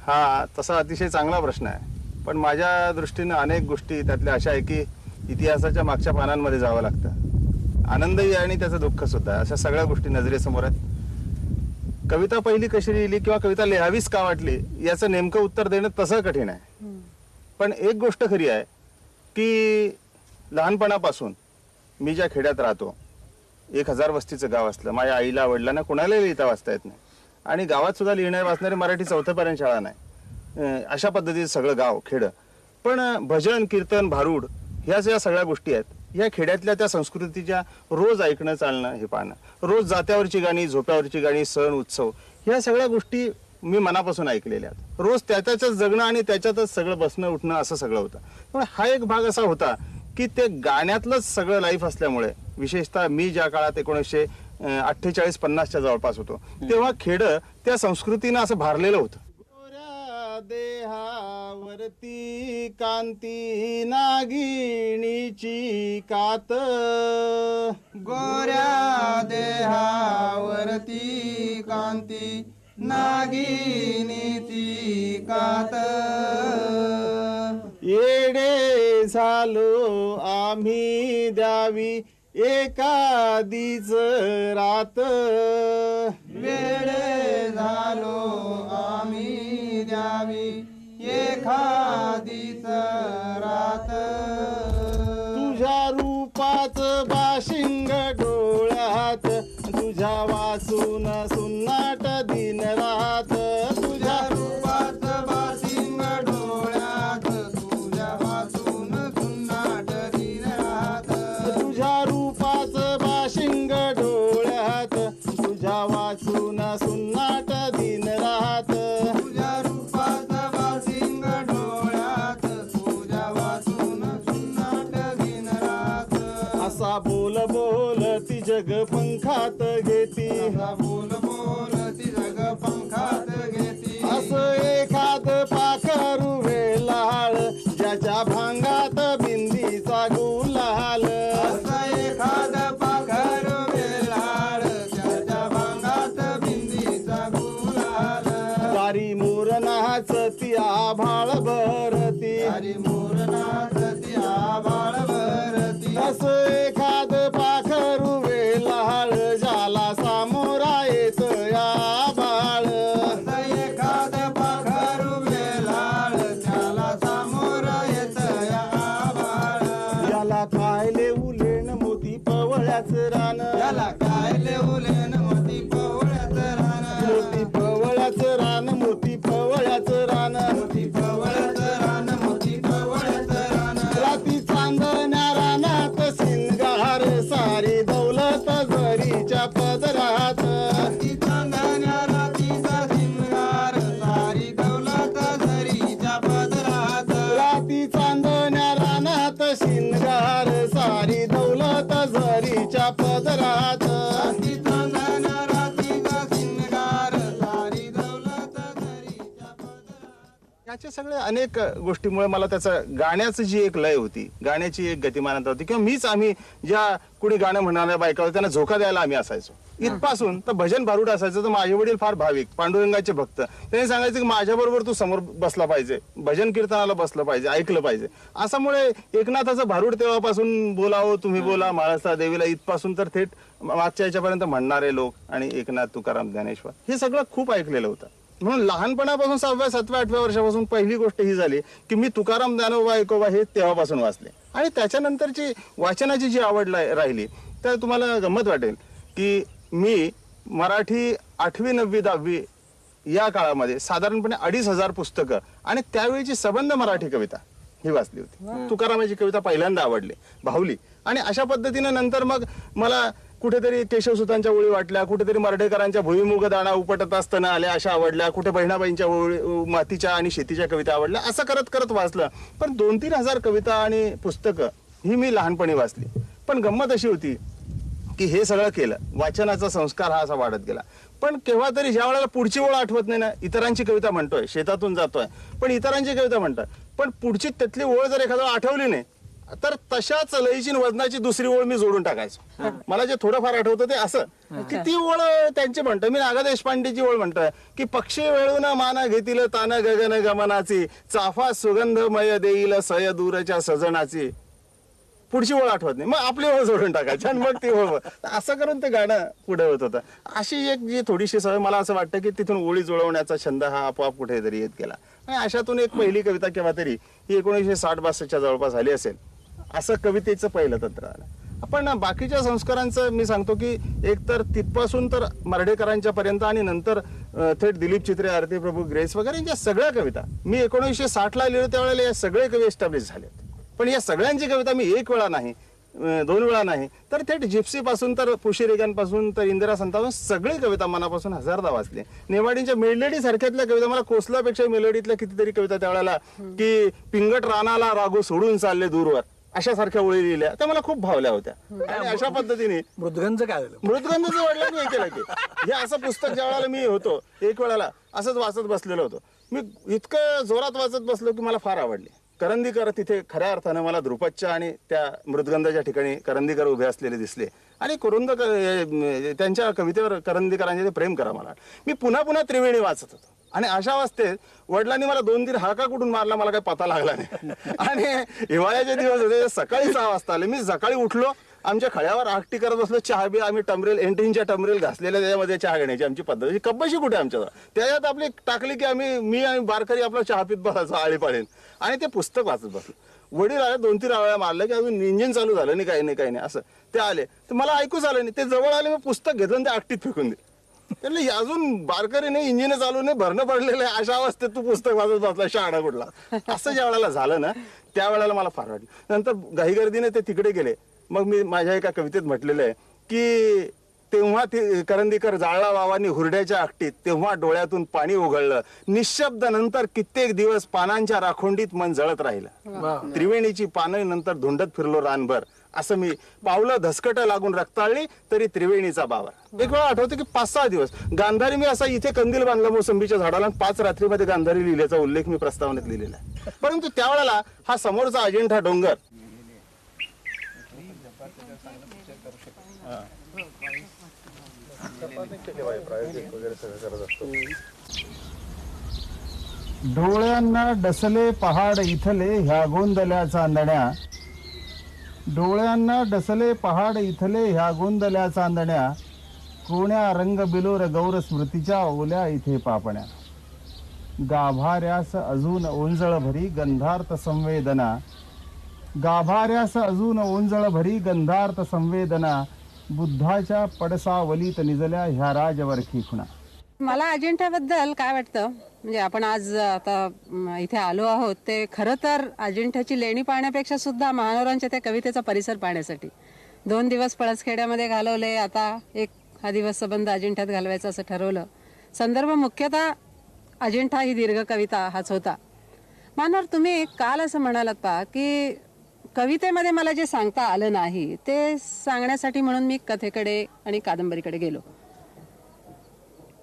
हा तसा अतिशय चांगला प्रश्न आहे. पण माझ्या दृष्टीनं अनेक गोष्टी त्यातल्या अशा आहे की इतिहासाच्या मागच्या पानांमध्ये जावं लागतं. आनंदही आणि त्याचं दुःख सुद्धा, अशा सगळ्या गोष्टी नजरेसमोर आहेत. कविता पहिली कशी लिहिली किंवा कविता लिहावीच का वाटली याचं नेमकं उत्तर देणं तसं कठीण आहे. पण एक गोष्ट खरी आहे की लहानपणापासून मी ज्या खेड्यात राहतो, 1000 वस्तीचं गाव असलं, माझ्या आईला वडिलांना कुणालाही लिहिता वाचता येत नाही आणि गावात सुद्धा लिहिणारे वाचणारे मराठी 4थी पर्यंत शाळा नाही, अशा पद्धतीचं सगळं गाव, खेडं. पण भजन, कीर्तन, भारूड ह्या ज्या सगळ्या गोष्टी आहेत, ह्या खेड्यातल्या त्या संस्कृतीच्या रोज ऐकणं, चालणं, हे पाहणं, रोज जात्यावरची गाणी, झोप्यावरची गाणी, सण, उत्सव, ह्या सगळ्या गोष्टी मी मनापासून ऐकलेल्या आहेत. रोज त्याच्याच जगणं आणि त्याच्यातच सगळं बसणं उठणं असं सगळं होतं. पण हा एक भाग असा होता की ते गाण्यातलंच सगळं लाईफ असल्यामुळे, विशेषतः मी ज्या काळात 1948-50च्या जवळपास होतो, तेव्हा खेडं त्या संस्कृतीनं असं भारलेलं होतं. गोऱ्या देहावरती कांती नागिणीची कात, गोऱ्या देहावरती कांती नागिनीची कात, येडे झालो आम्ही द्यावी एखादीच रात, वेडे झालो आम्ही द्यावी एखादीच रात, तुझ्या रूपाचं बाशिंग डोळ्यात, तुझ्या वाचून सुन्नाट दिन रात, तुझ्या रूपाचं बासिंग डोळ्यात, तुझ्या वाचून सुन्नाट दिन रात, तुझ्या रूपाचं बाशिंग डोळ्यात, तुझ्या वाचून सुन्नाट दिन रात, तुझ्या रूपाचं बासिंग डोळ्यात, तुझ्या वाचून सुन्नाट दिन रात, असा बोल बोल ती जग पंखात घेती, बोल बोल ती जग पंखात घेती, असं एखाद पाखरू वेलाळ, ज्याच्या भांगात बिंदीचा गुलाल, असं एखाद पाखर वेलाळ, त्याच्या भांगात बिंदीचा गुलाल, दारी मोर नाचती आभाळ भरती, हरी मोरनाथ ती आभाळ भरती, असं एखाद पाखरू वेलाळ, ज्याला सामोरा येत या बाळ, असं एखाद पाखर वेलाळ, त्याला सामोर येत या आभाळ, याला काय लेऊलेन मोती पवळ्याच रान, याला काय लेवलेन मोती पवळ्यात रान, मोती पवळ्याच रान, मोती पवळ्याच रान, मोती पवळ्यात रान, मोती पवळ्यात रान, राती चांदण्या रानात शिंगार, सारी दौलत जरीच्या पदरात, ती चांदण्या रातीचा शिंगार, सारी दौलत झरीच्या पदरात, राती चांदण्या रानात शिंगार, सारी दौलत जरीच्या पदरात, ती चांदण्या रातीचा शिंगार, सारी दौलत झरीच्या पदरात. याच्या सगळ्या अनेक गोष्टीमुळे मला त्याचं गाण्याची जी एक लय होती, गाण्याची एक गतिमानता होती, किंवा आम्ही ज्या कुणी गाणं म्हणणाऱ्या बायका होत्या त्यांना झोका द्यायला आम्ही असायचो. इथपासून तर भजन भारूड असायचं. तर माझे वडील फार भाविक, पांडुरंगाचे भक्त. त्यांनी सांगायचं की माझ्याबरोबर तू समोर बसला पाहिजे, भजन कीर्तनाला बसलं पाहिजे, ऐकलं पाहिजे. असामुळे एकनाथाचं भारूड तेव्हापासून बोलावं तुम्ही बोला म्हाळसा देवीला, इथपासून तर थेट मागच्या याच्यापर्यंत म्हणणारे लोक आणि एकनाथ तुकाराम ज्ञानेश्वर हे सगळं खूप ऐकलेलं होतं. म्हणून लहानपणापासून 6व्या 7व्या 8व्या वर्षापासून पहिली गोष्ट ही झाली की मी तुकाराम ज्ञानोबा ऐकोबा हे तेव्हापासून वाचले. आणि त्याच्यानंतरची वाचनाची जी आवड राहिली तर तुम्हाला गंमत वाटेल की मी मराठी 8वी 9वी 10वी या काळामध्ये साधारणपणे 2500 पुस्तकं आणि त्यावेळीची सबंध मराठी कविता ही वाचली होती. तुकारामाची कविता पहिल्यांदा आवडली, भावली. आणि अशा पद्धतीने नंतर मग मला कुठेतरी केशवसुतांच्या ओळी वाटल्या, कुठेतरी मर्ढेकरांच्या भुईमुग दाणा उपटत असताना आल्या अशा आवडल्या, कुठे बहिणाबाईंच्या मातीच्या आणि शेतीच्या कविता आवडल्या. असं करत करत वाचलं. पण 2-3 हजार कविता आणि पुस्तकं ही मी लहानपणी वाचली. पण गंमत अशी होती की हे सगळं केलं, वाचनाचा संस्कार हा असा वाढत गेला. पण केव्हा तरी ज्या वेळेला पुढची ओळ आठवत नाही ना, इतरांची कविता म्हणतोय, शेतातून जातोय पण इतरांची कविता म्हणतोय, पण पुढची त्यातली ओळ जर एखाद्या आठवली नाही तर तशाच लयची वजनाची दुसरी ओळ मी जोडून टाकायचो. मला जे थोडंफार आठवतं ते असं की ती ओळ त्यांची म्हणतोय. मी नागा देशपांडेची ओळ म्हणतोय की पक्षी वेळून माना घेतील तान गगन गमनाची, चाफा सुगंधमय देईल सय दूरच्या सजनाची. पुढची ओळ आठवत नाही, मग आपली ओळ जोडून टाकायची आणि मग ती ओळ. असं करून ते गाणं पुढे होत होतं. अशी एक जी थोडीशी सवय मला असं वाटतं की तिथून ओळी जुळवण्याचा छंद हा आपोआप कुठेतरी येत गेला. आणि अशातून एक पहिली कविता केव्हा तरी ही 1960-62च्या जवळपास झाली असेल. असं कवितेचं पहिलं तंत्र आलं. आपण बाकीच्या संस्कारांचं मी सांगतो की एक तर तिथपासून तर मर्ढेकरांच्या पर्यंत आणि नंतर थेट दिलीप चित्रे, आरती प्रभू, ग्रेस वगैरे यांच्या सगळ्या कविता मी 1960ला लिहिलो त्यावेळेला या सगळे कवी एस्टॅब्लिश झालेत. पण या सगळ्यांची कविता मी एक वेळा नाही 2 वेळा नाही तर थेट जिप्सी पासून तर पुशिरेगांपासून तर इंदिरा संतापासून सगळी कविता मनापासून हजारदा वाचली. नेवाडींच्या मेलडी सारख्यातल्या कविता, मला कोसलापेक्षा मेलडीतल्या कितीतरी कविता त्यावेळेला, की पिंगट रानाला रागू सोडून चालले दूरवर, अशा सारख्या ओळी लिहिल्या त्या मला खूप भावल्या होत्या. आणि अशा पद्धतीने मृदगंज काय झालं? मृदगंधाचं वडिलांनी हे केलं की हे असं पुस्तक ज्या वेळेला मी होतो एक वेळेला असंच वाचत बसलेलो होतो, मी इतकं जोरात वाचत बसलो की मला फार आवडली. करंदीकर तिथे खऱ्या अर्थानं मला द्रुपदच्या आणि त्या मृदगंधाच्या ठिकाणी करंदीकर उभे असलेले दिसले आणि त्यांच्या कवितेवर करंदीकरांचे ते प्रेम करा मला. मी पुन्हा पुन्हा त्रिवेणी वाचत होतो आणि अशा अवस्थेत वडिलांनी मला 2-3 हाका कुठून मारला मला काही पता लागला नाही. आणि हिवाळ्याचे दिवस होते, सकाळी 6 वाजता आले. मी सकाळी उठलो, आमच्या खळ्यावर आकटी करत बसलो, चहा बी आम्ही टमरेल एंटीनच्या टमरेल घासलेल्या त्याच्यामध्ये चहा घेण्याची आमची पद्धत. कब्बशी कुठे आमच्याजवळ, त्याच्यात आपली टाकली की मी आणि बारकरी आपला चहा पित बसायचो आळीपाळीन आणि ते पुस्तक वाचत बसलो. वडील आले, 2-3 वेळा मारलं की अजून इंजिन चालू झालं नाही, काही नाही असं. ते आले तर मला ऐकूच आलं नाही, ते जवळ आले, मी पुस्तक घेतलं आणि ते आकटीत फेकून दिलं. त्याला अजून बारकरी नाही, इंजिन चालू नाही, भरणं पडलेलं आहे, अशा अवस्थेत तू पुस्तक वाचत बसला शहाणा कुठला. असं ज्या वेळेला झालं ना त्यावेळेला मला फार वाटलं. नंतर घाईगर्दीने ते तिकडे गेले. मग मी माझ्या एका कवितेत म्हटलेलं आहे की तेव्हा ते करंदीकर जाळला वावानी हुरड्याच्या आकटीत, तेव्हा डोळ्यातून पाणी उघडलं, निशब्द नंतर कित्येक दिवस पानांच्या राखोंडीत मन जळत राहिलं, त्रिवेणीची पानं नंतर धुंडत फिरलो रानभर, असं मी पावलं धसकट लागून रक्ताळली तरी त्रिवेणीचा बावर. एक वेळा आठवतं की 5-6 दिवस गांधारी, मी असा इथे कंदील बांधला मोसंबीच्या झाडाला, 5 रात्रीमध्ये गांधारी लिहिल्याचा उल्लेख मी प्रस्तावनेत लिहिलेला आहे. परंतु त्यावेळेला हा समोरचा अजिंठा डोंगर, डोळ्यांना डसले पहाड इथले ह्या गोंदल्याचा अंधण्या, डोळ्यांना डसले पहाड इथले ह्या गोंदल्याचा अंधण्या, कोण्या रंग बिलोर गौर स्मृतीच्या ओल्या इथे पापण्या, गाभाऱ्यास अजून ओंजळ भरी गंधार्थ संवेदना, गाभाऱ्यास अजून ओंजळ भरी गंधार्थ संवेदना, बुद्धाच्या पडसावलीत निजल्या ह्या राजवरखी खुणा. मला अजिंठ्याबद्दल काय वाटतं, म्हणजे आपण आज आता इथे आलो आहोत ते खरं तर अजिंठ्याची लेणी पाहण्यापेक्षा सुद्धा महानोरांच्या त्या कवितेचा परिसर पाहण्यासाठी. 2 दिवस पळसखेड्यामध्ये घालवले, आता हा दिवस संबंध अजिंठ्यात घालवायचा असं ठरवलं. संदर्भ मुख्यतः अजिंठा ही दीर्घ कविता हाच होता. महानोर, तुम्ही काल असं म्हणालात पहा की कवितेमध्ये मला जे सांगता आलं नाही ते सांगण्यासाठी म्हणून मी कथेकडे आणि कादंबरीकडे गेलो.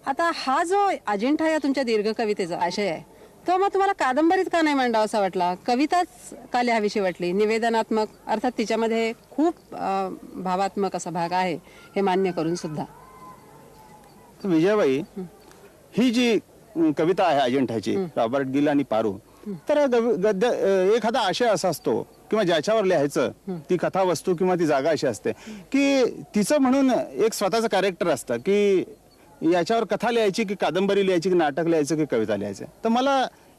आता हा जो अजिंठा या तुमच्या दीर्घ कवितेचा आशय आहे तो मग तुम्हाला कादंबरीत का नाही मांडावा असा वाटला, कविताच का लिहावीशी वाटली? निवेदनात्मक अर्थात तिच्यामध्ये खूप भावात्मक असा भाग आहे हे मान्य करून सुद्धा. विजयाबाई, ही जी कविता आहे अजिंठ्याची, रॉबर्ट गिल आणि पारू, तर गद्य एखादा आशय असा असतो किंवा ज्याच्यावर लिहायचं, ती कथा वस्तू किंवा ती जागा अशी असते की तिचं म्हणून एक स्वतःचं कॅरेक्टर असतं की याच्यावर कथा लिहायची की कादंबरी लिहायची की नाटक लिहायचं की कविता लिहायचं. तर मला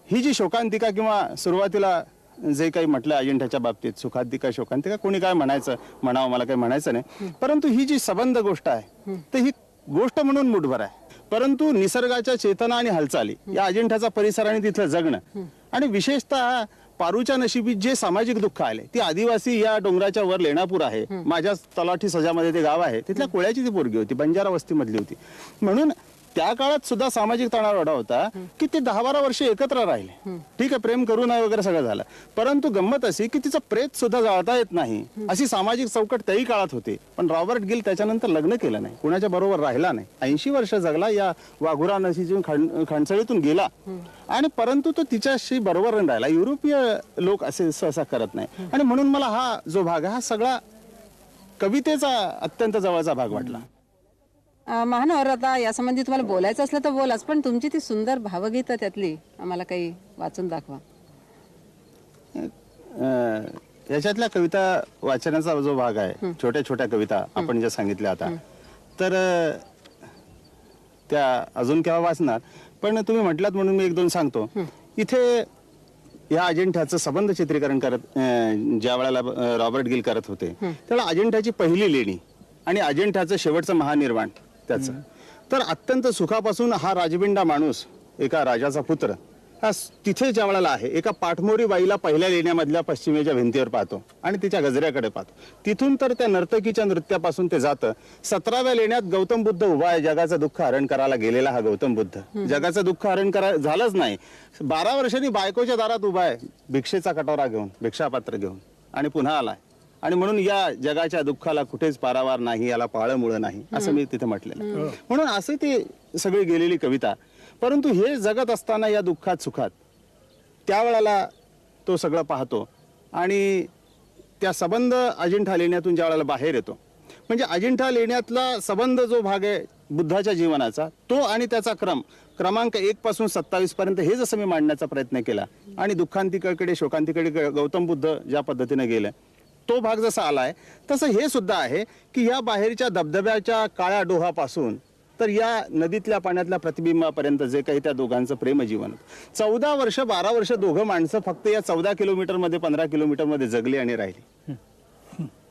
ही जी शोकांतिका किंवा सुरुवातीला जे काही म्हटलं अजिंठ्याच्या बाबतीत, सुखांतिका शोकांतिका कोणी काय म्हणावं मला काही म्हणायचं नाही, परंतु ही जी सबंध गोष्ट आहे तर ही गोष्ट म्हणून मुठभर आहे, परंतु निसर्गाच्या चेतना आणि हालचाली या अजिंठ्याचा परिसर आणि तिथलं जगणं आणि विशेषतः पारूच्या नशिबी जे सामाजिक दुःख आले, ती आदिवासी या डोंगराच्या वर लेणापूर आहे, माझ्या तलाठी सजामध्ये ते गाव आहे, तिथल्या कोळ्याची ती पोरगी होती, बंजारा वस्ती मधली होती. म्हणून त्या काळात सुद्धा सामाजिक तणाव एवढा होता की ते 10-12 वर्ष एकत्र राहिले. ठीक आहे, प्रेम करू नये वगैरे सगळं झालं, परंतु गंमत अशी की तिचं प्रेत सुद्धा जाळता येत नाही अशी सामाजिक चौकट त्याही काळात होती. पण रॉबर्ट गिल त्याच्यानंतर लग्न केलं नाही, कुणाच्या बरोबर राहिला नाही, 80 वर्ष जगला या वाघुरा नशीची खंडसळीतून गेला आणि परंतु तो तिच्याशी बरोबर राहिला. युरोपीय लोक असे सहसा करत नाही आणि म्हणून मला हा जो भाग आहे हा सगळा कवितेचा अत्यंत जवळचा भाग वाटला. महानोर, आता यासंबंधी तुम्हाला बोलायचं असलं तर बोलाच, पण तुमची ती सुंदर भावगीतं त्यातली आम्हाला काही वाचून दाखवा. याच्यातल्या कविता वाचनाचा जो भाग आहे, छोट्या छोट्या कविता आपण ज्या सांगितल्या आता, तर त्या अजून केव्हा वाचणार, पण तुम्ही म्हटलात म्हणून मी 1-2 सांगतो. इथे या अजिंठ्याचं सबंध चित्रीकरण करत ज्या वेळेला रॉबर्ट गिल करत होते त्यावेळेला अजिंठ्याची पहिली लेणी आणि अजिंठ्याचं शेवटचं महानिर्वाण त्याचं, तर अत्यंत सुखापासून हा राजबिंडा माणूस, एका राजाचा पुत्र, तिथे ज्या वेळेला आहे एका पाठमोरी बाईला पहिल्या लेण्यामधल्या पश्चिमेच्या भिंतीवर पाहतो आणि तिच्या गजऱ्याकडे पाहतो. तिथून तर त्या नर्तकीच्या नृत्यापासून ते जातं. 17व्या लेण्यात गौतम बुद्ध उभा आहे. जगाचं दुःख हरण करायला गेलेला हा गौतम बुद्ध. जगाचं दुःख हरण झालंच नाही, 12 वर्षांनी बायकोच्या दारात उभा आहे भिक्षेचा कटोरा घेऊन, भिक्षापात्र घेऊन, आणि पुन्हा आलाय. आणि म्हणून या जगाच्या दुःखाला कुठेच पारावार नाही, याला पाळमुळं नाही, असं मी तिथे म्हटलेलं. म्हणून असं ती सगळी गेलेली कविता. परंतु हे जगत असताना या दुःखात सुखात त्यावेळेला तो सगळं पाहतो आणि त्या सबंध अजिंठा लेण्यातून ज्या वेळेला बाहेर येतो, म्हणजे अजिंठा लेण्यातला सबंध जो भाग आहे बुद्धाच्या जीवनाचा, तो आणि त्याचा क्रमांक 1 पासून 27 पर्यंत हे जसं मी मांडण्याचा प्रयत्न केला, आणि दुःखांतिकडे शोकांतिकडे गौतम बुद्ध ज्या पद्धतीने गेले तो भाग जसा आलाय, तसं हे सुद्धा आहे की या बाहेरच्या धबधब्याच्या काळ्या डोहापासून तर या नदीतल्या पाण्यातल्या प्रतिबिंबापर्यंत जे काही त्या दोघांचं प्रेमजीवन, 14 वर्ष 12 वर्ष दोघं माणसं फक्त या 14 किलोमीटरमध्ये 15 किलोमीटरमध्ये जगली आणि राहिली.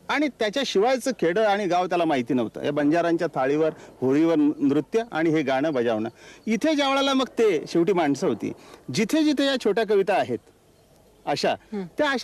आणि त्याच्याशिवायचं खेडं आणि गाव त्याला माहिती नव्हतं. या बंजारांच्या थाळीवर होळीवर नृत्य आणि हे गाणं बजावणं. इथे ज्या वेळेला मग ते शेवटी माणसं होती, जिथे जिथे या छोट्या कविता आहेत अशा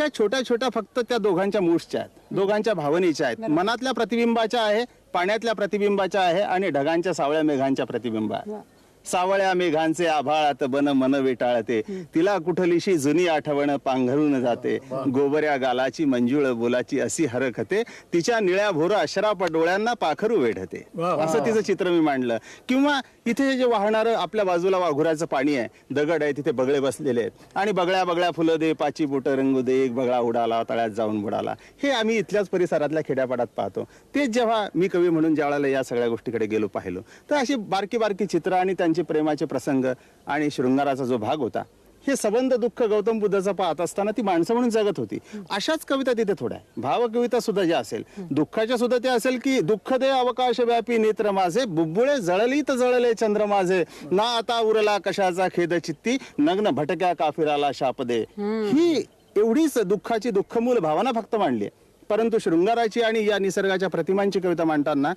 छोट्या छोट्या फक्त त्या दोघांच्या मूठच्या आहेत, दोघांच्या भावनेच्या आहेत, मनातल्या प्रतिबिंबाच्या आहे, पाण्यातल्या प्रतिबिंबाच्या आहे आणि ढगांच्या सावळ्या मेघांच्या प्रतिबिंब आहे. सावळ्या मेघांचे आभाळात बन मन वेटाळते, तिला कुठलीशी जुनी आठवण पांघरून जाते, गोबऱ्या गालाची मंजुळ बोलाची अशी हरखते, तिच्या निळ्या भोर अशराप डोळ्यांना पाखरू वेढते. असं तिचं चित्र मी मांडलं. किंवा इथे जे वाहणारं आपल्या बाजूला वाघुराचं पाणी आहे, दगड आहे, तिथे बगळे बसलेले आहेत आणि बगळ्या फुलं दे, पाची बोट रंगू दे, एक बगळा उडाला तळ्यात जाऊन बुडाला. हे आम्ही इथल्याच परिसरातल्या खेड्यापाड्यात पाहतो. तेच जेव्हा मी कवी म्हणून ज्या वेळेला या सगळ्या गोष्टीकडे गेलो पाहिलो, तर अशी बारकी बारकी चित्र आणि त्यांचे प्रेमाचे प्रसंग आणि शृंगाराचा जो भाग होता, हे सबंध दुःख गौतम बुद्धाचा पाहत असताना ती माणसं म्हणून जगत होती. अशाच कविता तिथे थोड्या आहे. भावकविता सुद्धा ज्या असेल, दुःखाच्या सुद्धा ते असेल की दुःख दे अवकाश व्यापी नेत्र माझे, बुब्बुळे जळलीत जळले चंद्र माझे, ना आता उरला कशाचा खेद चित्ती, नग्न भटक्या काफिराला शाप दे. ही एवढीच दुःखाची दुःखमूल भावना फक्त मांडली. परंतु शृंगाराची आणि या निसर्गाच्या प्रतिमांची कविता मांडताना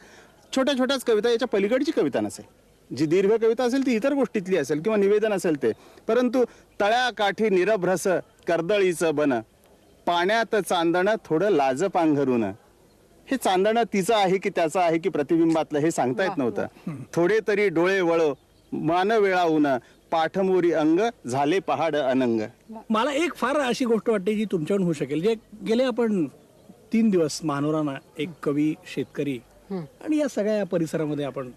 छोट्या छोट्याच कविता, याच्या पलीकडची कविता नसेल. जी दीर्घ कविता असेल ती इतर गोष्टीतली असेल किंवा निवेदन असेल ते. परंतु तळ्या काठी निरभ्रस कर्दळीचं बन, पाण्यात चांदणं थोडं लाज पांघरून. हे चांदणं तिचं आहे की त्याचं आहे की प्रतिबिंबातलं हे सांगता येत नव्हतं. थोडे तरी डोळे वळो मान वेळावून, पाठमोरी अंग झाले पहाड अनंग. मला एक फार अशी गोष्ट वाटते जी तुमच्याकडून होऊ शकेल. जे गेले आपण 3 दिवस मानोराना, एक कवी, शेतकरी आणि या सगळ्या परिसरामध्ये आपण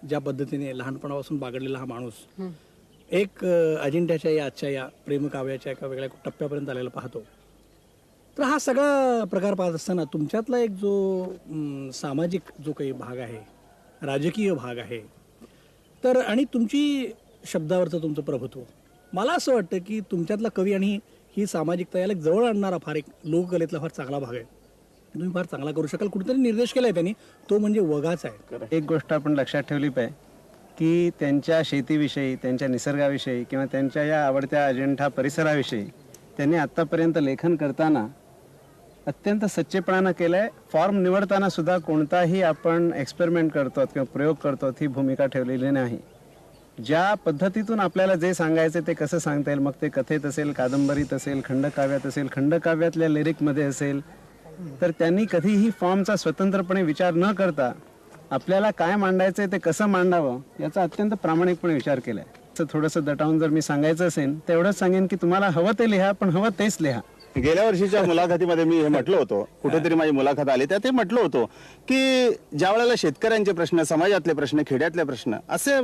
ज्या पद्धतीने लहानपणापासून बागडलेला हा माणूस एक अजिंठ्याच्या या आजच्या या प्रेमकाव्याच्या एका वेगळ्या टप्प्यापर्यंत आलेला पाहतो. तर हा सगळा प्रकार पाहत असताना तुमच्यातला एक जो सामाजिक जो काही भाग आहे, राजकीय भाग आहे, तर आणि तुमची शब्दावरचं तुमचं प्रभुत्व, मला असं वाटतं की तुमच्यातला कवी आणि ही सामाजिकता याला जवळ आणणारा फार एक लोककलेतला फार चांगला भाग आहे. तुम्ही फार चांगला करू शकाल. कुठेतरी निर्देश केलाय त्यांनी, तो म्हणजे वगाचा आहे. एक गोष्ट आपण लक्षात ठेवली पाहिजे की त्यांच्या शेतीविषयी, त्यांच्या निसर्गाविषयी किंवा त्यांच्या या आवडत्या अजिंठा परिसराविषयी त्यांनी आत्तापर्यंत लेखन करताना अत्यंत सच्चेपणानं केलं आहे. फॉर्म निवडताना सुद्धा कोणताही आपण एक्सपेरिमेंट करतो किंवा प्रयोग करतो ही भूमिका ठेवलेली नाही. ज्या पद्धतीतून आपल्याला जे सांगायचं ते कसं सांगता येईल, मग ते कथेत असेल, कादंबरीत असेल, खंडकाव्यात असेल, खंडकाव्यातल्या लिरिकमध्ये असेल, तर त्यांनी कधीही फॉर्मचा स्वतंत्रपणे विचार न करता आपल्याला काय मांडायचंय ते कसं मांडावं याचा अत्यंत प्रामाणिकपणे विचार केलाय. थोडंसं दटावून जर मी सांगायचं असेल तर एवढंच सांगेन की तुम्हाला हवं ते लिहा, पण हवं तेच लिहा. गेल्या वर्षीच्या मुलाखतीमध्ये मी हे म्हटलं होतं, कुठेतरी माझी मुलाखत आली त्यात हे म्हटलं होतं की ज्या वेळेला शेतकऱ्यांचे प्रश्न, समाजातले प्रश्न, खेड्यातले प्रश्न असे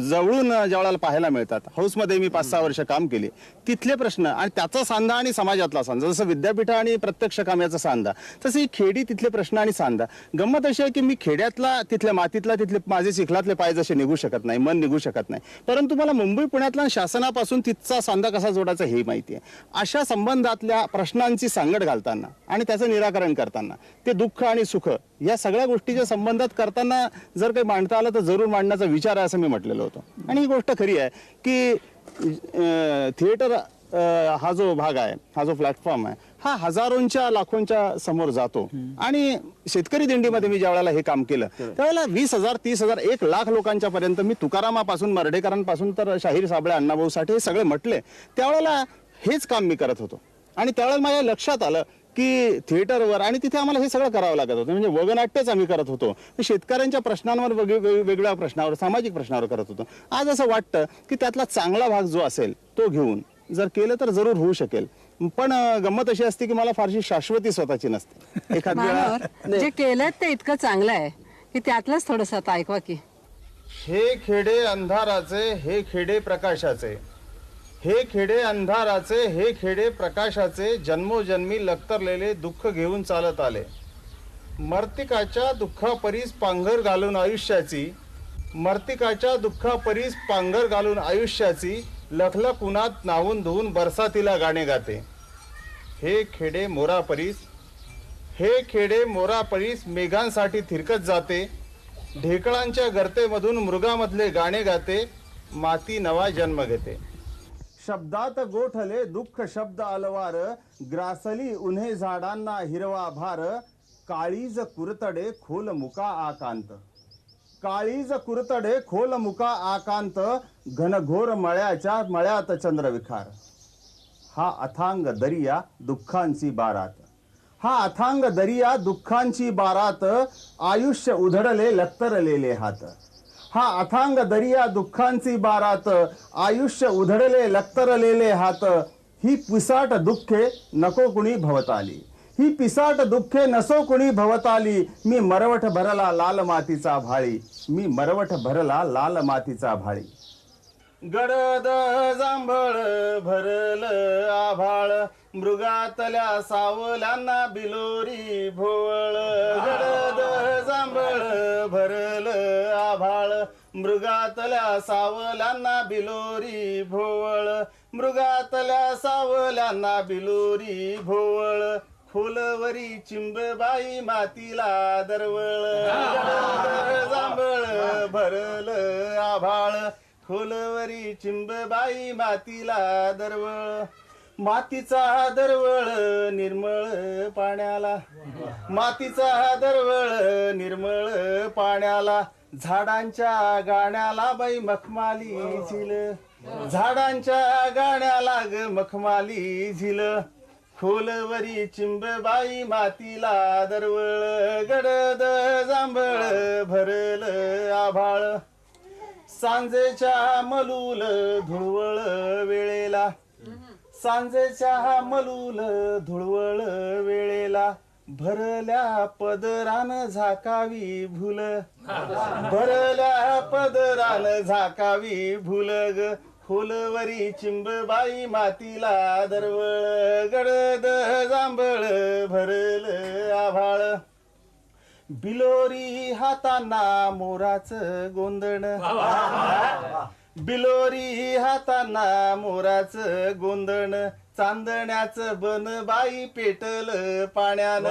जवळून ज्या वेळेला पाहायला मिळतात, हाऊसमध्ये मी 5-6 वर्ष काम केले, तिथले प्रश्न आणि त्याचा सांधा आणि समाजातला सांधा, जसं विद्यापीठ आणि प्रत्यक्ष काम याचा सांधा, तसं ही खेडी तिथले प्रश्न आणि सांधा. गंमत अशी आहे की मी खेड्यातला, तिथल्या मातीतला, तिथले माझे चिखलातले पाय जसे निघू शकत नाही, मन निघू शकत नाही, परंतु मला मुंबई पुण्यातला शासनापासून तिथचा सांधा कसा जोडायचा हे माहिती आहे. अशा संबंधातल्या प्रश्नांची सांगड घालताना आणि त्याचं निराकरण करताना ते दुःख आणि सुख या सगळ्या गोष्टीच्या संबंधात करताना जर काही मांडता आलं तर जरूर मांडण्याचा विचार आहे असं मी म्हटलेलं होतं. आणि ही गोष्ट खरी आहे की थिएटर हा जो भाग आहे, हा जो प्लॅटफॉर्म आहे, हा हजारोंच्या लाखोंच्या समोर जातो. आणि शेतकरी दिंडीमध्ये मी ज्या वेळेला हे काम केलं त्यावेळेला 20,000 30,000 1,00,000 लोकांच्या पर्यंत मी तुकारामापासून मर्ढेकरांपासून तर शाहीर साबळे अण्णाभाऊ साठे हे सगळे म्हटले. त्यावेळेला हेच काम मी करत होतो. आणि त्यावेळेला माझ्या लक्षात आलं की थिएटरवर आणि तिथे आम्हाला हे सगळं करावं लागत होतं. म्हणजे वगनाट्यच आम्ही करत होतो. शेतकऱ्यांच्या प्रश्नांवर वेगवेगळ्या प्रश्नावर सामाजिक प्रश्नावर करत होतो. आज असं वाटतं की त्यातला चांगला भाग जो असेल तो घेऊन जर केलं तर जरूर होऊ शकेल. पण गंमत अशी असते की मला फारशी शाश्वती स्वतःची नसते. एखाद वेळा महानोर, जे केलं ते इतकं चांगलं आहे की त्यातलंच थोडंसं आता ऐकवा की. हे खेडे अंधाराचे, हे खेडे प्रकाशाचे, हे खेडे अंधाराचे, हे खेडे प्रकाशाचे, जन्मोजन्मी लक्तरलेले दुःख घेऊन चालत आले. मर्तिकाच्या दुःखापरीस पांघर घालून आयुष्याची, मर्तिकाच्या दुःखापरीस पांघर घालून आयुष्याची, लखलख उन्हात नाहून धुवून बरसातीला गाणे गाते. हे खेडे मोरापरीस, हे खेडे मोरापरीस मेघांसाठी थिरकत जाते. ढेकळांच्या गर्तेमधून मृगामधले गाणे गाते. माती नवा जन्म घेते. शब्दात गोठले दुःख शब्द अलवार, ग्रासली उन्हे झाडांना हिरवा भार. काळीज कुरतडे खोल मुका आकांत, काळीज कुरतडे खोल मुका आकांत, घनघोर मळ्याच्या मळ्यात चंद्रविखार. हा अथांग दरिया दुःखांची बारात, हा अथांग दरिया दुःखांची बारात, आयुष्य उधळले लक्तरलेले हात. हा अथांग दरिया दुःखांची बारात, आयुष्य उधळले लक्तरलेले हात. ही पिसाट दुःखे नको कुणी भवताली, ही पिसाट दुःखे नसो कुणी भवताली. मी मरवट भरला लाल मातीचा भाळी, मी मरवट भरला लाल मातीचा भाळी. गडद जांभळ भरल आभाळ, मृगातल्या सावलांना बिलोरी भोवळ. गडद जांभळ भरल आभाळ, मृगातल्या सावलांना बिलोरी भोवळ. मृगातल्या सावलांना बिलोरी भोवळ. खोलवरी चिंबबाई मातीला दरवळ. गडद जांभळ भरल आभाळ, खोलवरी चिंबबाई मातीला दरवळ. मातीचा दरवळ निर्मळ पाण्याला, मातीचा दरवळ निर्मळ पाण्याला. झाडांच्या गाण्याला बाई मखमाली झिल, झाडांच्या गाण्याला ग मखमाली झिल. खोलवरी चिंबबाई मातीला दरवळ. गडद जांभळ भरल आभाळ, सांजेच्या मलूल धुळवळ वेळेला, सांजेच्या मलूल धुळवळ वेळेला. भरल्या पदरान झाकावी भुल, भरल्या पदरान झाकावी भुल ग. खोलवरी चिंबबाई मातीला दरवळ. गडद जांभळ भरल आभाळ, बिलोरी हातांना मोराच गोंधण, बिलोरी हातांना मोराच गोंधण. चांदण्याचं बन बाई पेटल पाण्यानं,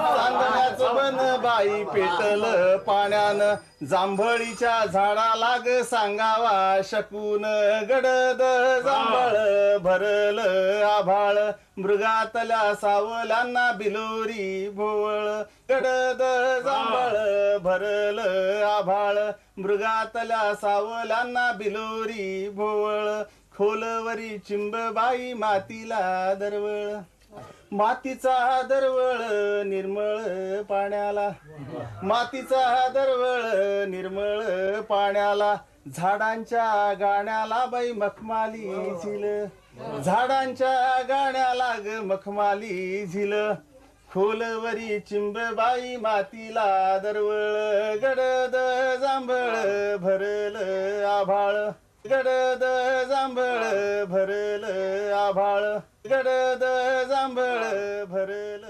चांदण्याचं बन बाई पेटल पाण्यानं. जांभळीच्या झाडाला ग सांगावा शकून. गडद जांभळ भरल आभाळ, मृगातल्या सावलांना बिलोरी भोवळ. गडद जांभळ भरल आभाळ, मृगातल्या सावलांना बिलोरी भोवळ. खोलवरी चिंबबाई मातीला दरवळ. मातीचा दरवळ निर्मळ पाण्याला, मातीचा दरवळ निर्मळ पाण्याला. झाडांच्या गाण्याला बाई मखमाली झिल, झाडांच्या गाण्याला ग मखमाली झिल. खोलवरी चिंबबाई मातीला दरवळ. गडद जांभळ भरल आभाळ, गडद जांभळ भरल आभाळ, गडद जांभळ भरल